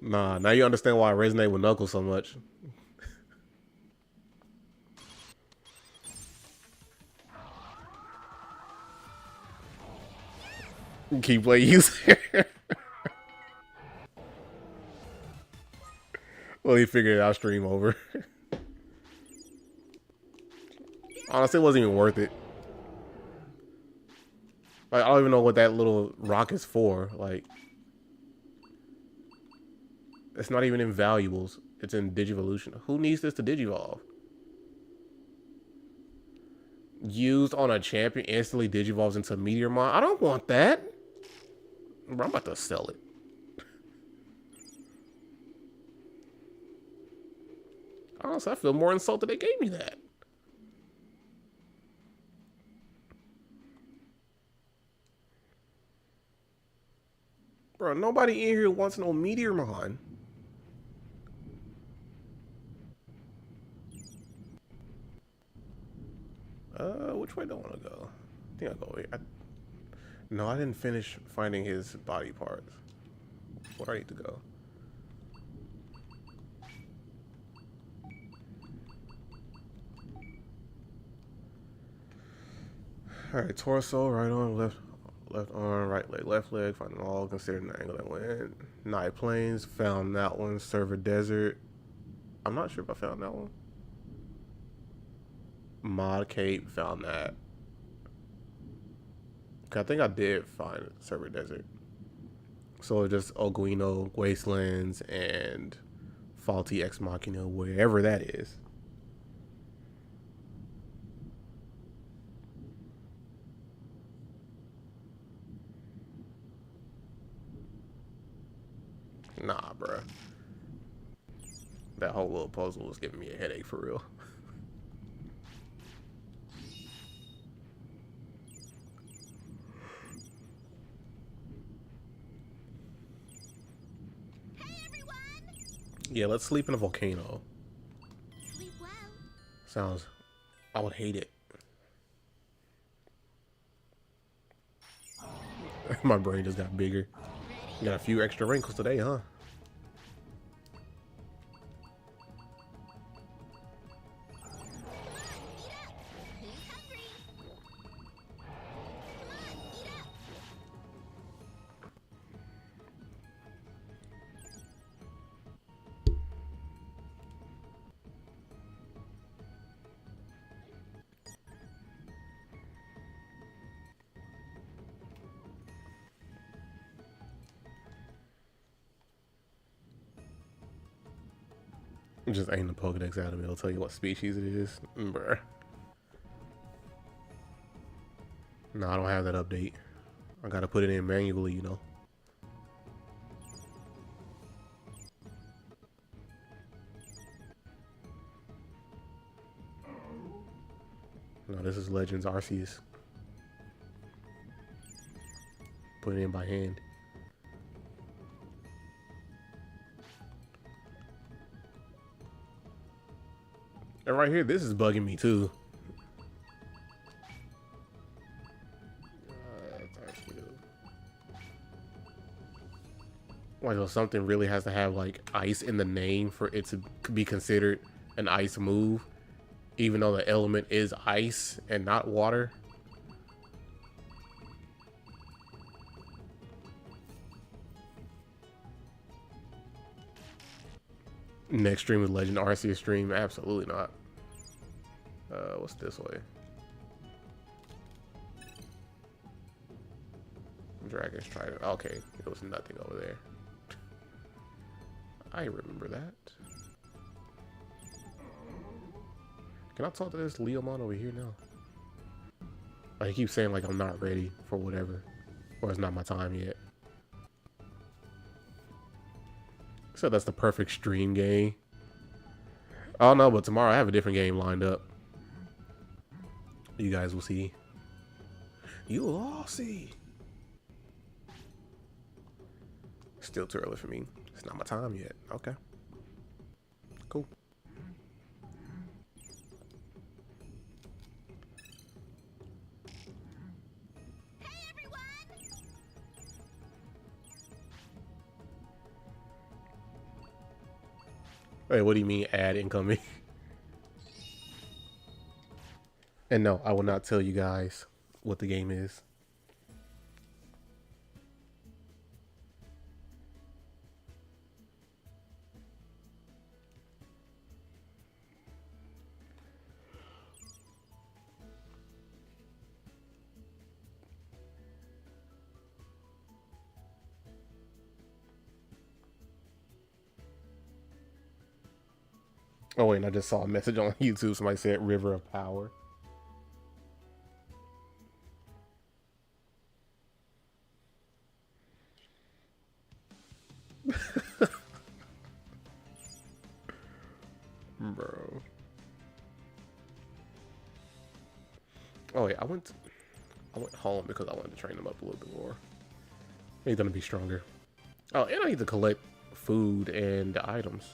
Nah, now you understand why I resonate with Knuckles so much. Keyblade user. Well, he figured it out stream over. Honestly, it wasn't even worth it. Like, I don't even know what that little rock is for. Like, it's not even in valuables. It's in Digivolution. Who needs this to Digivolve? Used on a champion instantly Digivolves into Meteormon. I don't want that. Bro, I'm about to sell it. Honestly, I feel more insulted they gave me that. Bro, nobody in here wants no Meteormon. Which way do I want to go? I think I'll go here. No, I didn't finish finding his body parts. Where do I need to go? Alright, torso, right arm, left arm, right leg, left leg, find them all, consider the angle that went. Night Plains, found that one. Server Desert. I'm not sure if I found that one. Mod Cape, found that. I think I did find Server Desert. So just Oguino, Wastelands, and Faulty Ex Machina, wherever that is. Nah, bruh. That whole little puzzle was giving me a headache for real. Hey everyone! Yeah, let's sleep in a volcano. Sleep well. Sounds... I would hate it. My brain just got bigger. Got a few extra wrinkles today, huh? Just aim the Pokedex out of me. It'll tell you what species it is. Bruh. No, I don't have that update. I gotta put it in manually, you know. No, this is Legends Arceus. Put it in by hand. And right here, this is bugging me too. Like, so something really has to have like ice in the name for it to be considered an ice move, even though the element is ice and not water. Next stream with Legend Arceus stream? Absolutely not. What's this way? Dragon's Trident. Okay, it was nothing over there. I remember that. Can I talk to this Leomon over here now? Like, he keeps saying like I'm not ready for whatever, or it's not my time yet. So that's the perfect stream game. Oh no, but tomorrow I have a different game lined up. You guys will see. You'll all see. Still too early for me. It's not my time yet. Okay. Cool. Hey everyone! Wait, what do you mean add incoming? And no, I will not tell you guys what the game is. Oh wait, and I just saw a message on YouTube. Somebody said River of Power. Bro. Oh wait, I went home because I wanted to train them up a little bit more. He's gonna be stronger. Oh, and I need to collect food and items.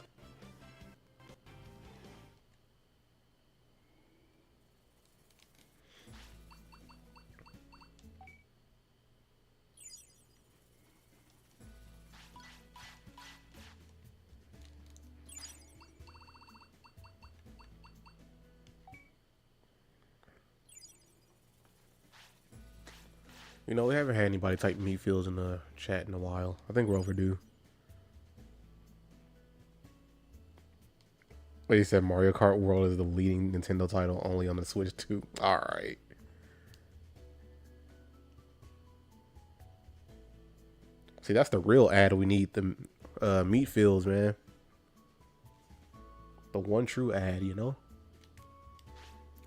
You know, we haven't had anybody type meat fields in the chat in a while. I think we're overdue. Like you said, Mario Kart World is the leading Nintendo title only on the Switch too. Alright. See, that's the real ad we need. The meat fields, man. The one true ad, you know?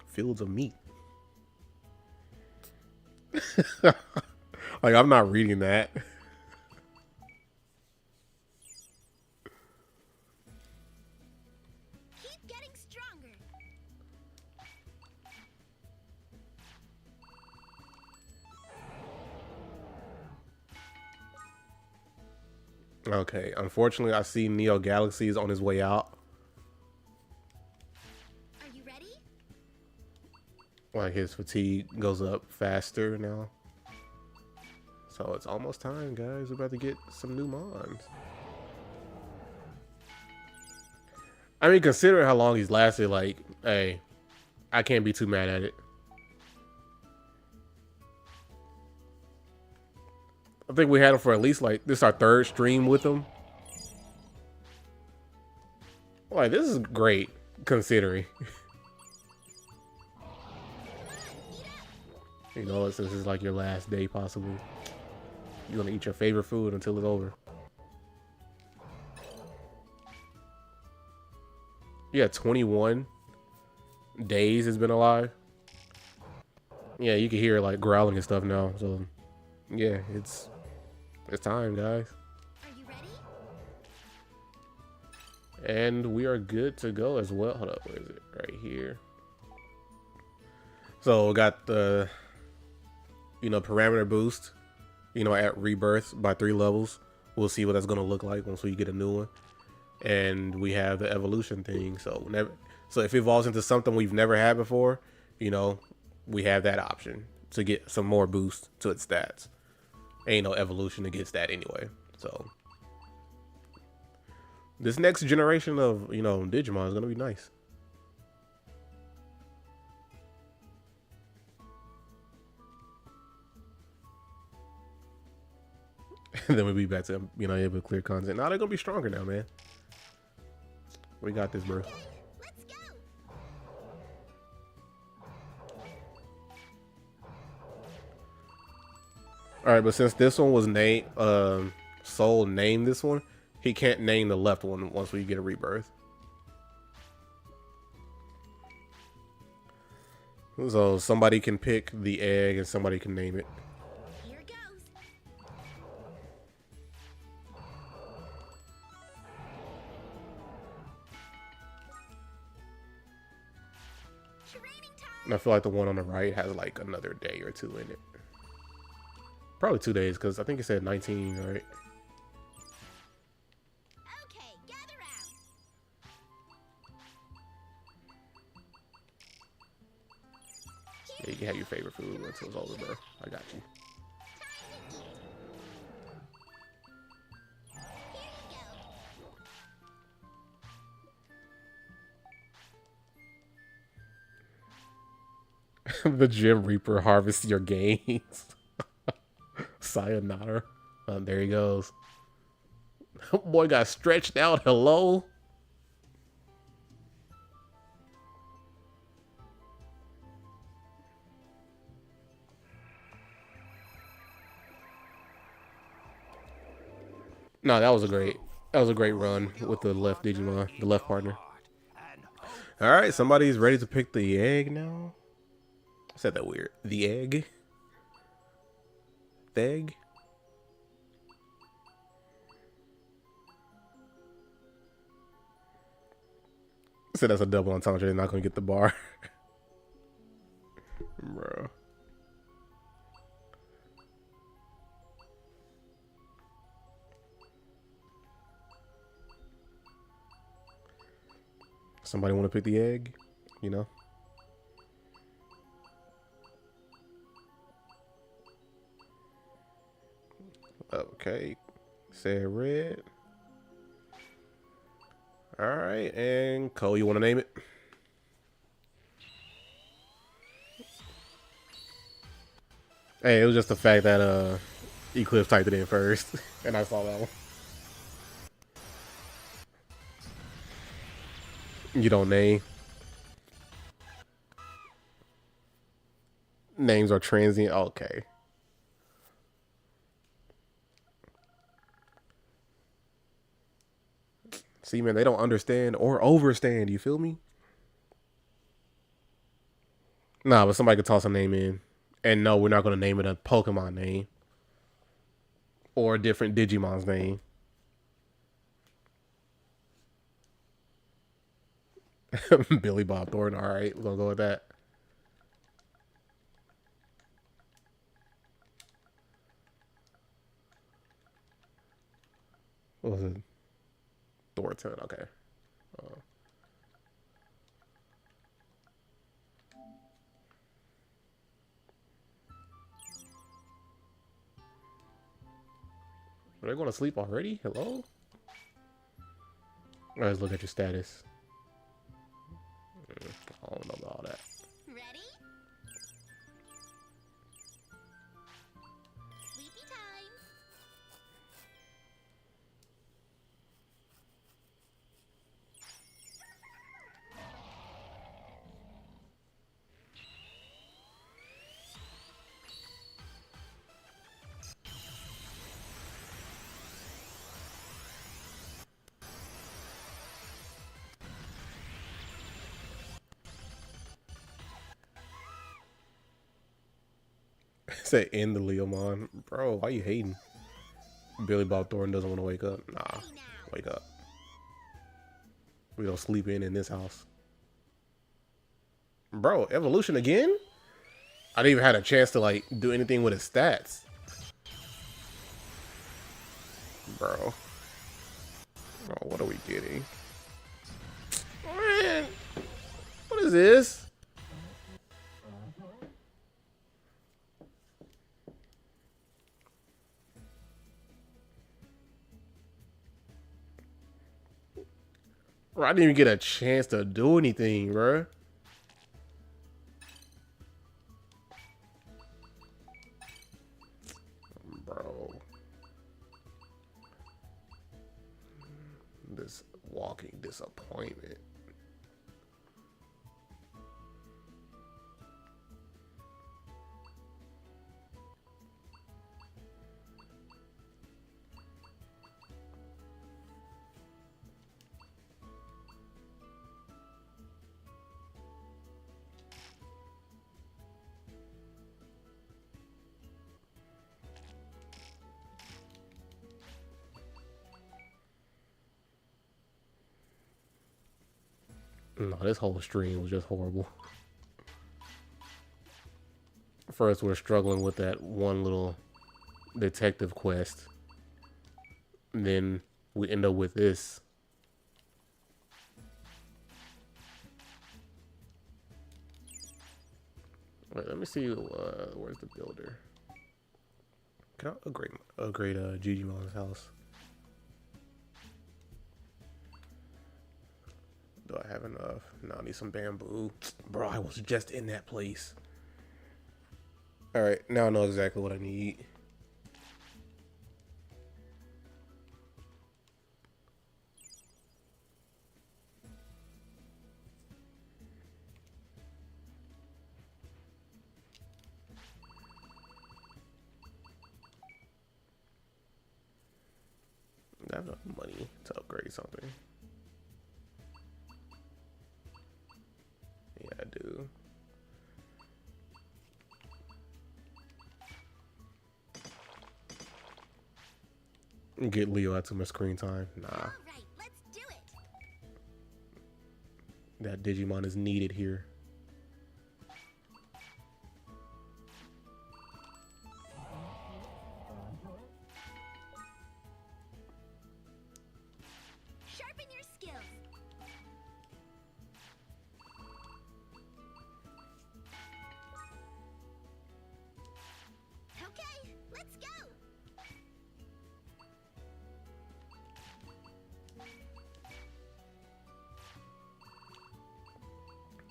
Fields of meat. Like, I'm not reading that. Okay, unfortunately, I see Neo Galaxy is on his way out. Are you ready? Like his fatigue goes up faster now. So it's almost time, guys. We're about to get some new mons. I mean, considering how long he's lasted, like, hey, I can't be too mad at it. I think we had him for at least, like, this is our third stream with him. Like, this is great, considering. You know, since this is like your last day, possibly. You're gonna eat your favorite food until it's over. Yeah, 21 days has been alive. Yeah, you can hear like growling and stuff now. So, yeah, it's time, guys. Are you ready? And we are good to go as well. Hold up, where is it? Right here. So we got the, you know, parameter boost, you know, at rebirth by 3 levels. We'll see what that's gonna look like once we get a new one. And we have the evolution thing. So if it evolves into something we've never had before, you know, we have that option to get some more boost to its stats. Ain't no evolution against that anyway. So this next generation of, you know, Digimon is gonna be nice. And then we'll be back to, you know, able to clear content. Now they're gonna be stronger now, man. We got this, bro. Okay, let's go. All right, but since this one was named, Soul named this one, he can't name the left one once we get a rebirth. So somebody can pick the egg and somebody can name it. Here goes. Training time. And I feel like the one on the right has like another day or 2 in it. Probably 2 days, because I think it said 19, right? Okay, gather round. Yeah, you can have your favorite food until it's over, bro. I got you. The Gym Reaper harvests your gains. Sayonara. There he goes. Boy got stretched out. Hello. No, that was a great run with the left Digimon, the left partner. All right, somebody's ready to pick the egg now. I said that weird. The egg. The egg. I said that's a double entendre. They're not gonna get the bar, bro. Somebody want to pick the egg, you know? Okay, say red. All right, and Cole, you want to name it? Hey, it was just the fact that Eclipse typed it in first, and I saw that one. You don't name. Names are transient. Okay. See, man, they don't understand or overstand. You feel me? Nah, but somebody could toss a name in. And no, we're not going to name it a Pokemon name. Or a different Digimon's name. Billy Bob Thornton. All right, we're going to go with that. What was it? Thornton. Okay. Are they going to sleep already? Hello? Let's look at your status. I don't know about all that. Ready? Sleepy time. Say in the Leomon. Bro, why you hating? Billy Bob Thornton doesn't want to wake up. Nah, Ready now. wake up. We don't sleep in this house. Bro, evolution again? I didn't even had a chance to like do anything with his stats. Bro. Bro, what are we getting? Man, what is this? Bro, I didn't even get a chance to do anything, bro. Bro. This walking disappointment. No, this whole stream was just horrible. First, we're struggling with that one little detective quest. And then we end up with this. Wait, let me see. Where's the builder? Can I upgrade Gigimon's house? Do I have enough? No, I need some bamboo. Bro, I was just in that place. Alright, now I know exactly what I need. I have enough money to upgrade something. Yeah, I do. Get Leo out too much screen time. Nah, All right, let's do it. that Digimon is needed here. Sharpen your skills. Okay, let's go.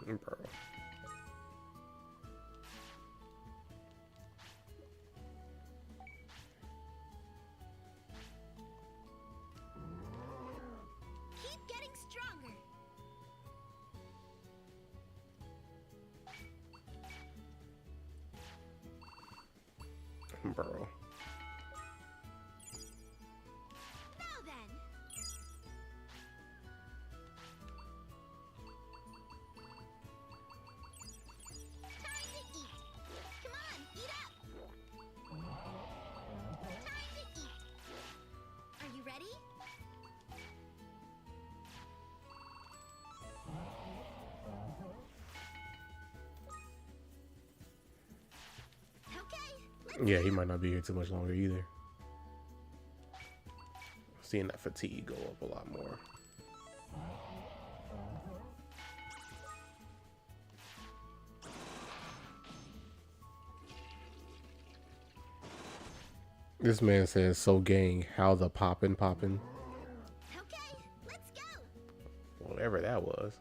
Bro. Keep getting stronger. Bro. Now then. Time to eat. Come on, eat up. Time to eat. Are you ready? Okay, let's Yeah, he might not be here too much longer either. Seeing that fatigue go up a lot more. This man says, "So gang, how the poppin'?" Okay, let's go. Whatever that was.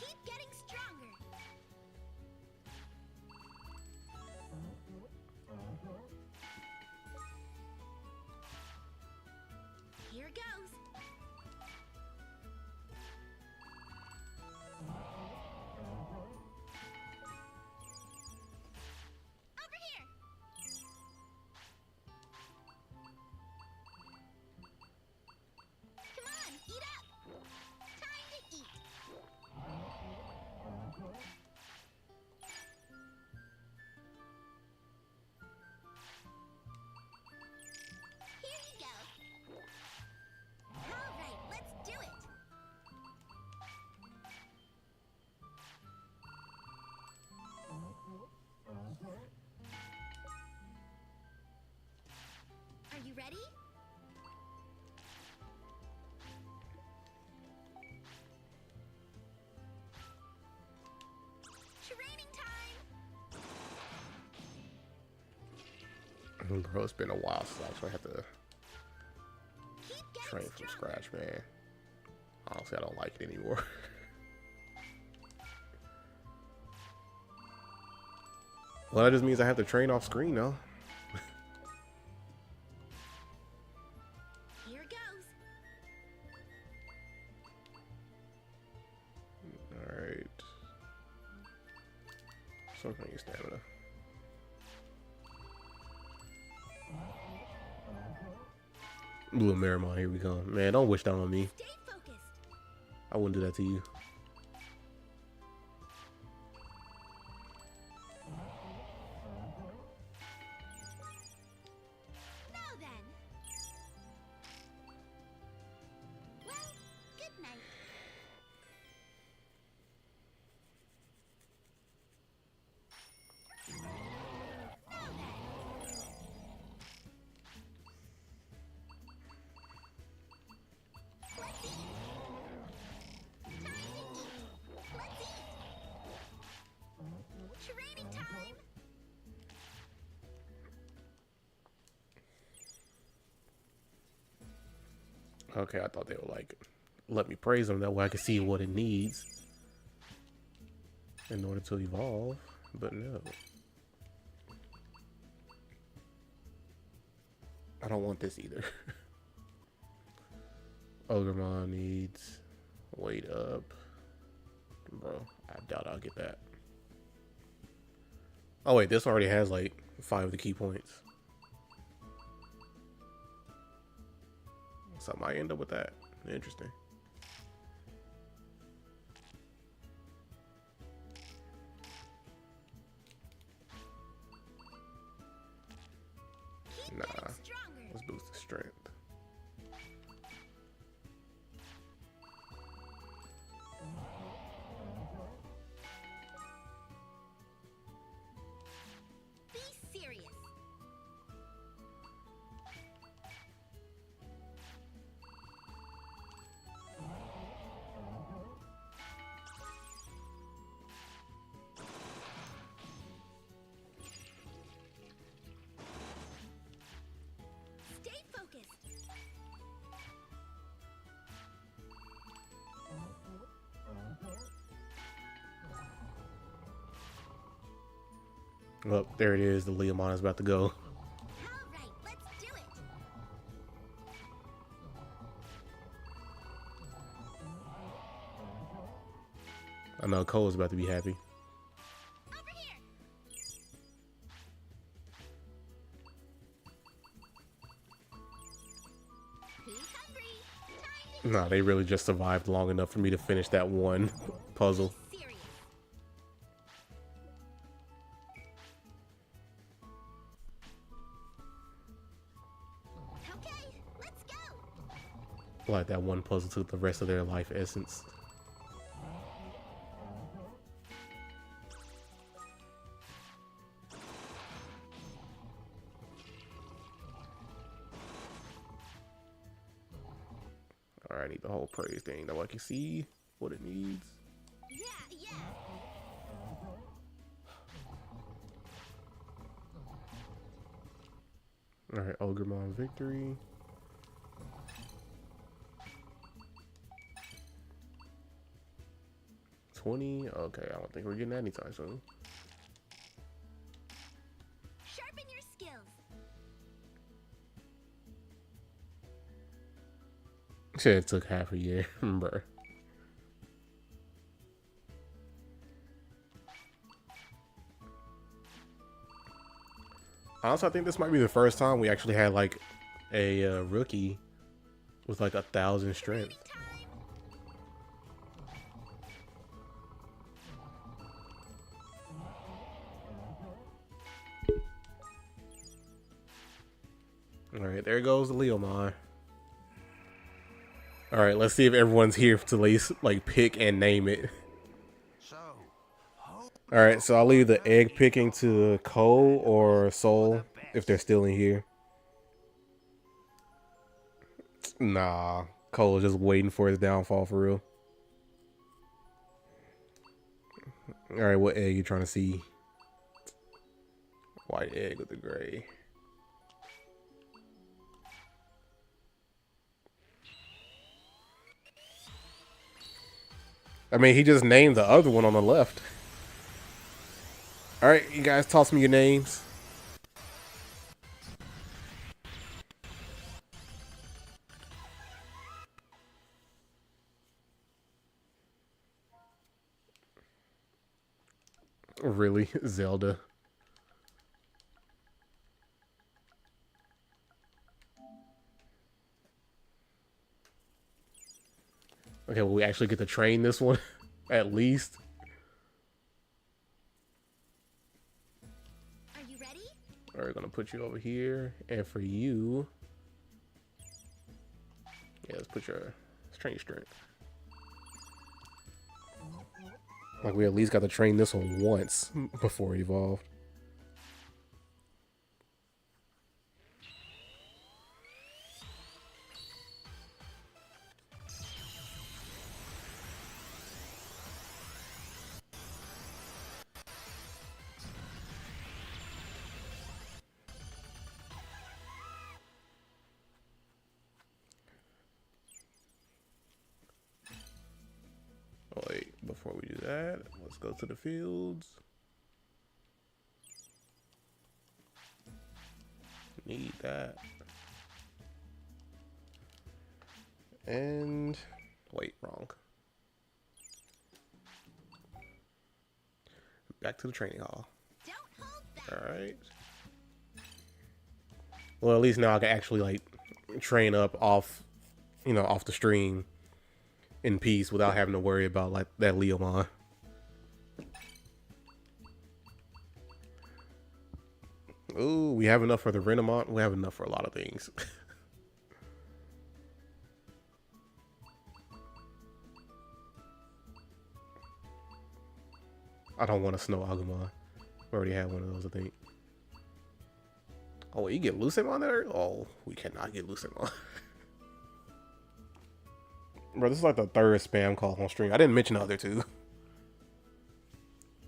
Keep getting stronger. Here goes. Over here. Come on, eat up. Time to eat. Here you go. All right, let's do it. Are you ready? Training time. Bro, it's been a while since I actually had to Keep getting train from stronger. scratch, man. Honestly, I don't like it anymore. Well, that just means I have to train off screen now. Here goes. Alright. So I'm gonna use stamina. Blue Miramon, here we come. Man, don't wish that on me. Stay focused. I wouldn't do that to you. Now then. Well, good night. Now then. Let's eat. Time to eat. Let's eat. Training time. Okay, I thought they would like let me praise them that way I could see what it needs in order to evolve, but no. I don't want this either. Ogremon needs weight up. Bro, I doubt I'll get that. Oh wait, this already has like 5 of the key points. So I might end up with that. Interesting. Keep Nah, getting stronger. let's boost the strength. Be serious. Stay focused. Oh, there it is. The Leomon is about to go. All right, let's do it. I know Cole's about to be happy. Over here. Who's hungry? Time to Nah, they really just survived long enough for me to finish that one puzzle. be serious. Okay, let's go. like that one puzzle took the rest of their life essence. Alright, I need the whole praise thing. Now I can see what it needs. Yeah. Alright, Ogremon victory. $20. Okay, I don't think we're getting that anytime soon. Sharpen your skills. Shit, it took half a year, bruh. Honestly, I think this might be the first time we actually had like a rookie with like 1,000 strength. Alright, there goes the Leomon. Alright, let's see if everyone's here to at least like pick and name it. Alright, so I'll leave the egg picking to Cole or Soul if they're still in here. Nah, Cole is just waiting for his downfall for real. Alright, what egg you trying to see? White egg with the gray. I mean, he just named the other one on the left. Alright, you guys toss me your names. Really? Zelda. Okay, well, we actually get to train this one, at least. Are you ready? Alright, gonna put you over here, and for you... Yeah, let's put your strength. Like, we at least got to train this one once before it evolved. Oh, wait, before we do that, let's go to the fields. Need that. And wait, wrong. Back to the training hall. Don't hold back. All right. Well, at least now I can actually like train up off, you know, off the stream in peace without having to worry about like that Leomon. Ooh, we have enough for the Renamont. We have enough for a lot of things. I don't want a Snow Agumon. We already had one of those, I think. Oh, wait, you get Lucemon there? Oh, we cannot get Lucemon. Bro, this is like the third spam call on stream. I didn't mention the other two.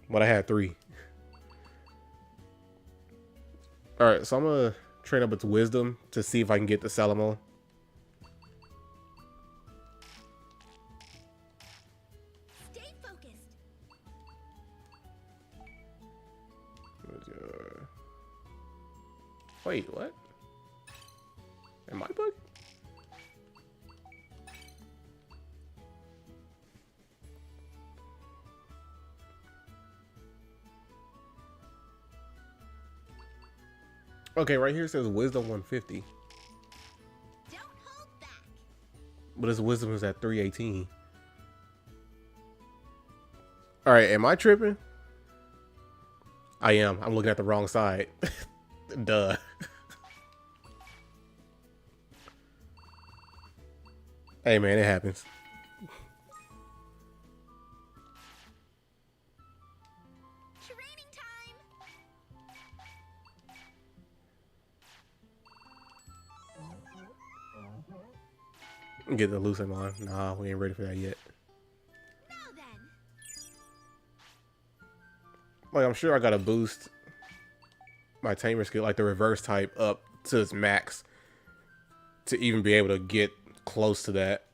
But I had 3. Alright, so I'm gonna train up its wisdom to see if I can get the Salamon. Stay focused. Wait, what? Am I bugged? Okay, right here it says wisdom 150. Don't hold back. But his wisdom is at 318. Alright, am I tripping? I am. I'm looking at the wrong side. Duh. Hey man, it happens. Training time. Get the Lucemon. Nah, we ain't ready for that yet. Now then. Like, I'm sure I gotta boost my tamer skill, like the reverse type, up to its max to even be able to get close to that.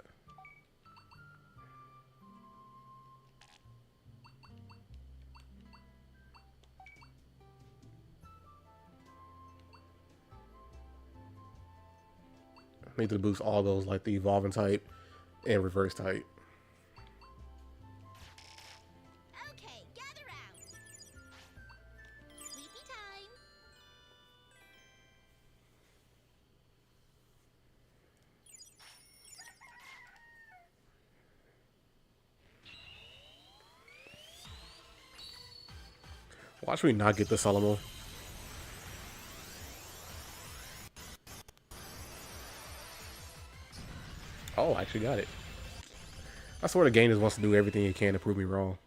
I need to boost all those, like the evolving type and reverse type. Okay, gather round. Sleepy time. Watch me not get the Solomon. Oh, I actually got it. I swear the game just wants to do everything it can to prove me wrong.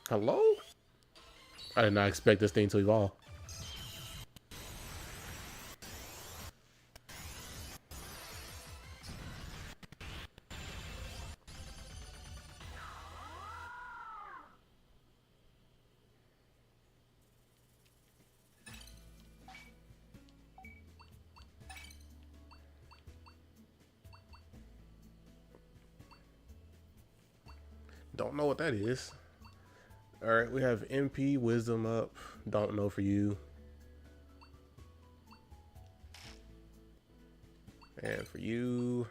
Hello? I did not expect this thing to evolve. Don't know what that is. Alright, we have MP, Wisdom up. Don't know for you. And for you...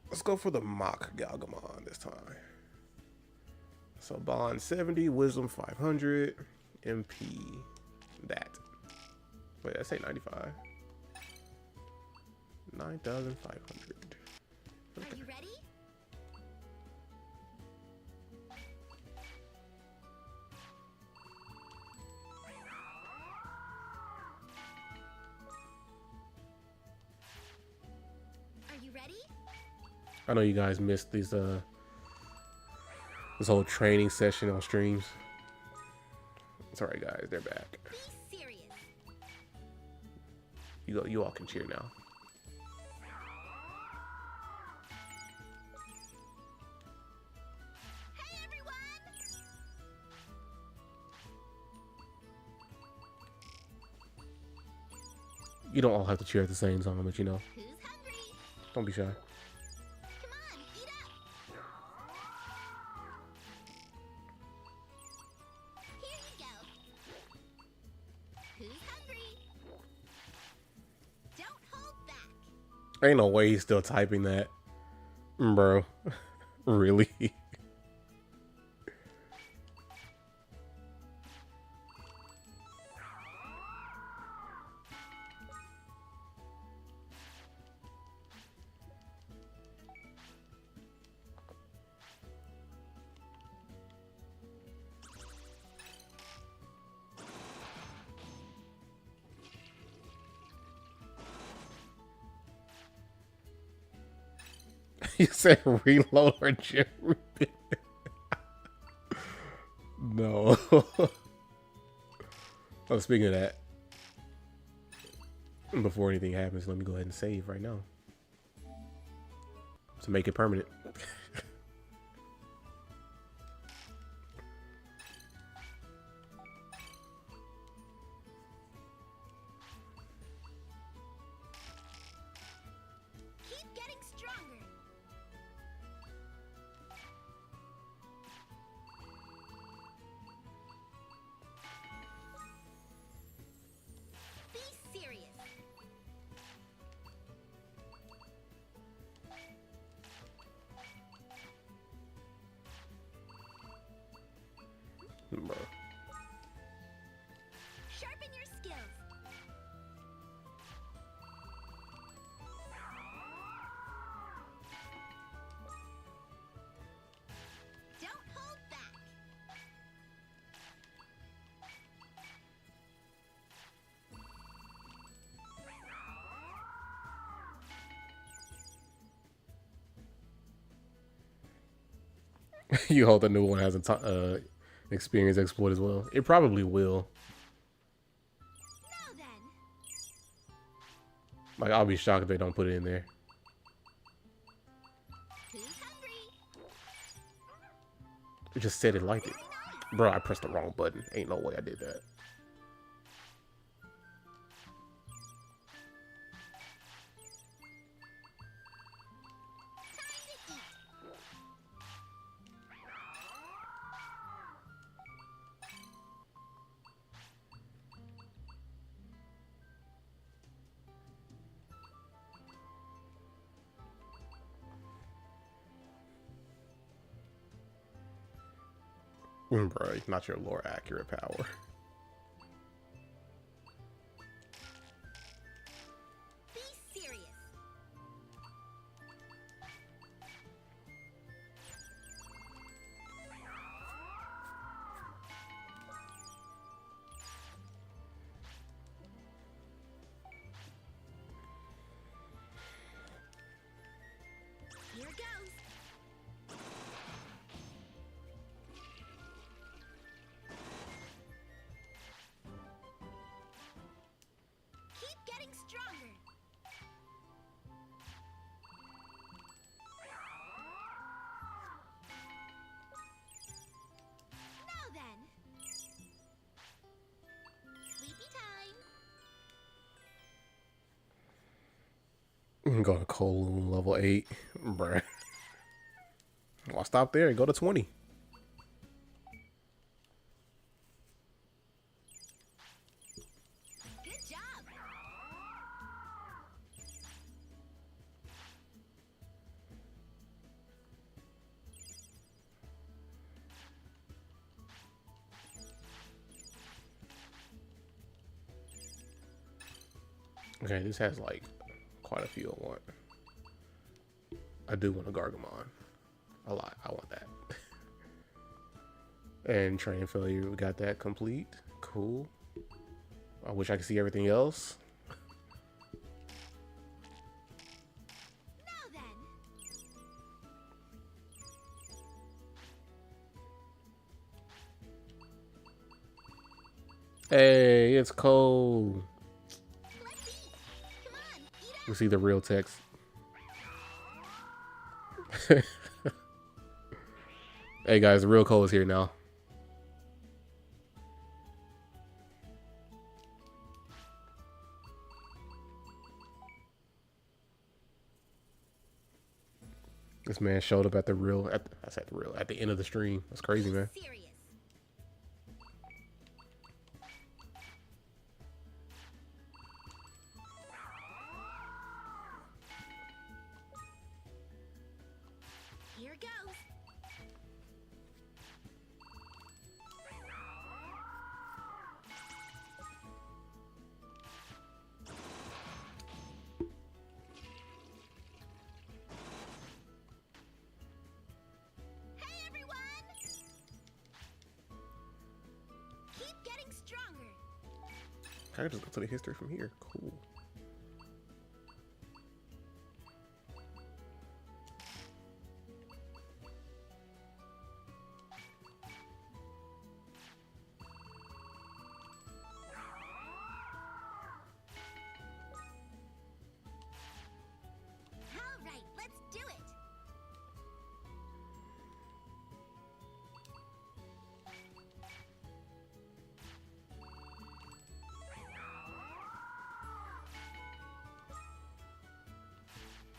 let's go for the Mock Galgamon this time. So Bond 70, Wisdom 500, MP that. Wait, I say 95. 9,500. Are you ready? Are you ready? I know you guys missed these this whole training session on streams. It's alright guys, they're back. Be serious. You all can cheer now. Hey everyone! You don't all have to cheer at the same time, but you know, Who's hungry? don't be shy. Come on, eat up. Here you go. Who's hungry? Don't hold back. Ain't no way he's still typing that. Bro. Really? You said reload or Jerry? No. Oh, speaking of that, before anything happens, let me go ahead and save right now to make it permanent. Keep getting stronger. Be serious. You hope the new one has a experience exploit as well. It probably will. Now then. Like, I'll be shocked if they don't put it in there. Who's hungry? It just said it liked it. Very nice. Bro, I pressed the wrong button. Ain't no way I did that. Time to eat. Bro, not your lore accurate power. Be serious. Here goes. Keep getting stronger. Now then. Sleepy time. Go to Kowloon level 8. Bruh. I'll stop there and go to 20. Good job. Okay, this has like quite a few I want. I do want a Gargamon. A lot. I want that. And train failure, we got that complete. Cool. I wish I could see everything else. Now then. Hey, it's cold. Let's eat. Come on, eat up. We see the real text. Hey guys, the real Cole is here now. This man showed up at the real, at the end of the stream. That's crazy, man. Serious. Here goes. Hey everyone! Keep getting stronger. I can just go to the history from here. Cool. All right, let's do it.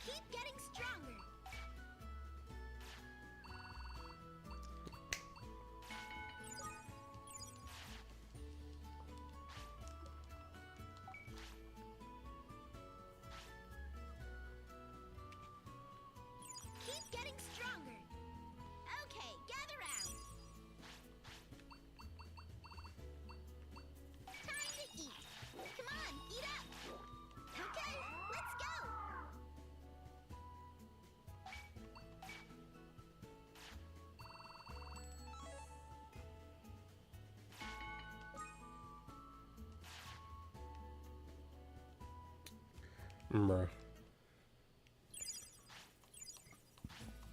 Keep getting stronger. Keep getting stronger. Okay, gather round. Time to eat. Come on, eat up. Okay, let's go. Bruh.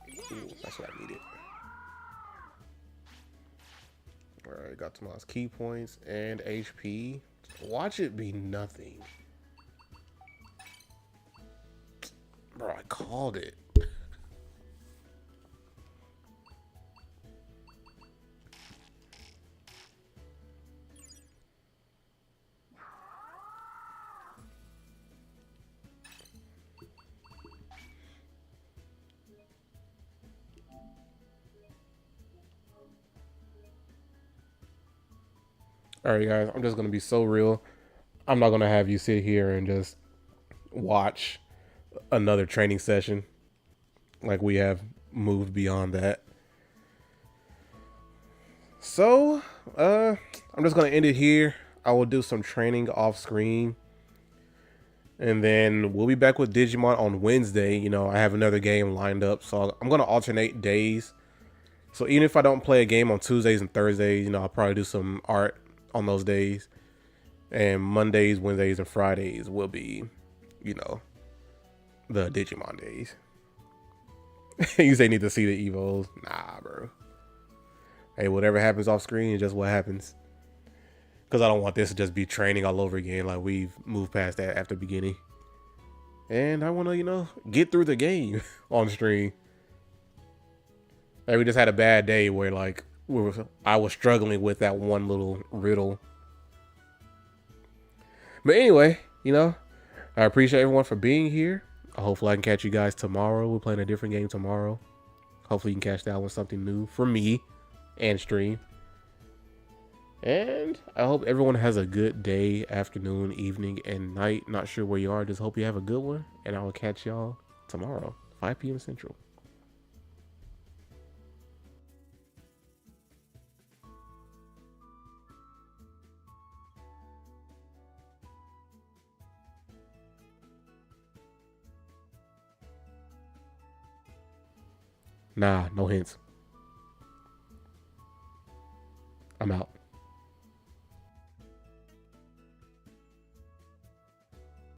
Yeah, Ooh, that's what I needed. Alright, got Tomon's key points and HP. Watch it be nothing. Bro, I called it. Alright, guys, I'm just gonna be so real. I'm not gonna have you sit here and just watch another training session. Like, we have moved beyond that. So, I'm just gonna end it here. I will do some training off screen. And then we'll be back with Digimon on Wednesday. You know, I have another game lined up. So I'm gonna alternate days. So even if I don't play a game on Tuesdays and Thursdays, you know, I'll probably do some art on those days. And Mondays, Wednesdays, and Fridays will be, you know, the Digimon days. You say need to see the Evos. Nah, bro. Hey, whatever happens off screen is just what happens. Because I don't want this to just be training all over again. Like, we've moved past that after the beginning. And I want to, you know, get through the game on stream. Like, we just had a bad day where, like, I was struggling with that one little riddle. But anyway, you know, I appreciate everyone for being here. Hopefully I can catch you guys tomorrow. We're playing a different game tomorrow. Hopefully you can catch that one, something new for me and stream. And I hope everyone has a good day, afternoon, evening, and night. Not sure where you are. Just hope you have a good one. And I will catch y'all tomorrow, 5 p.m. Central. Nah, no hints. I'm out.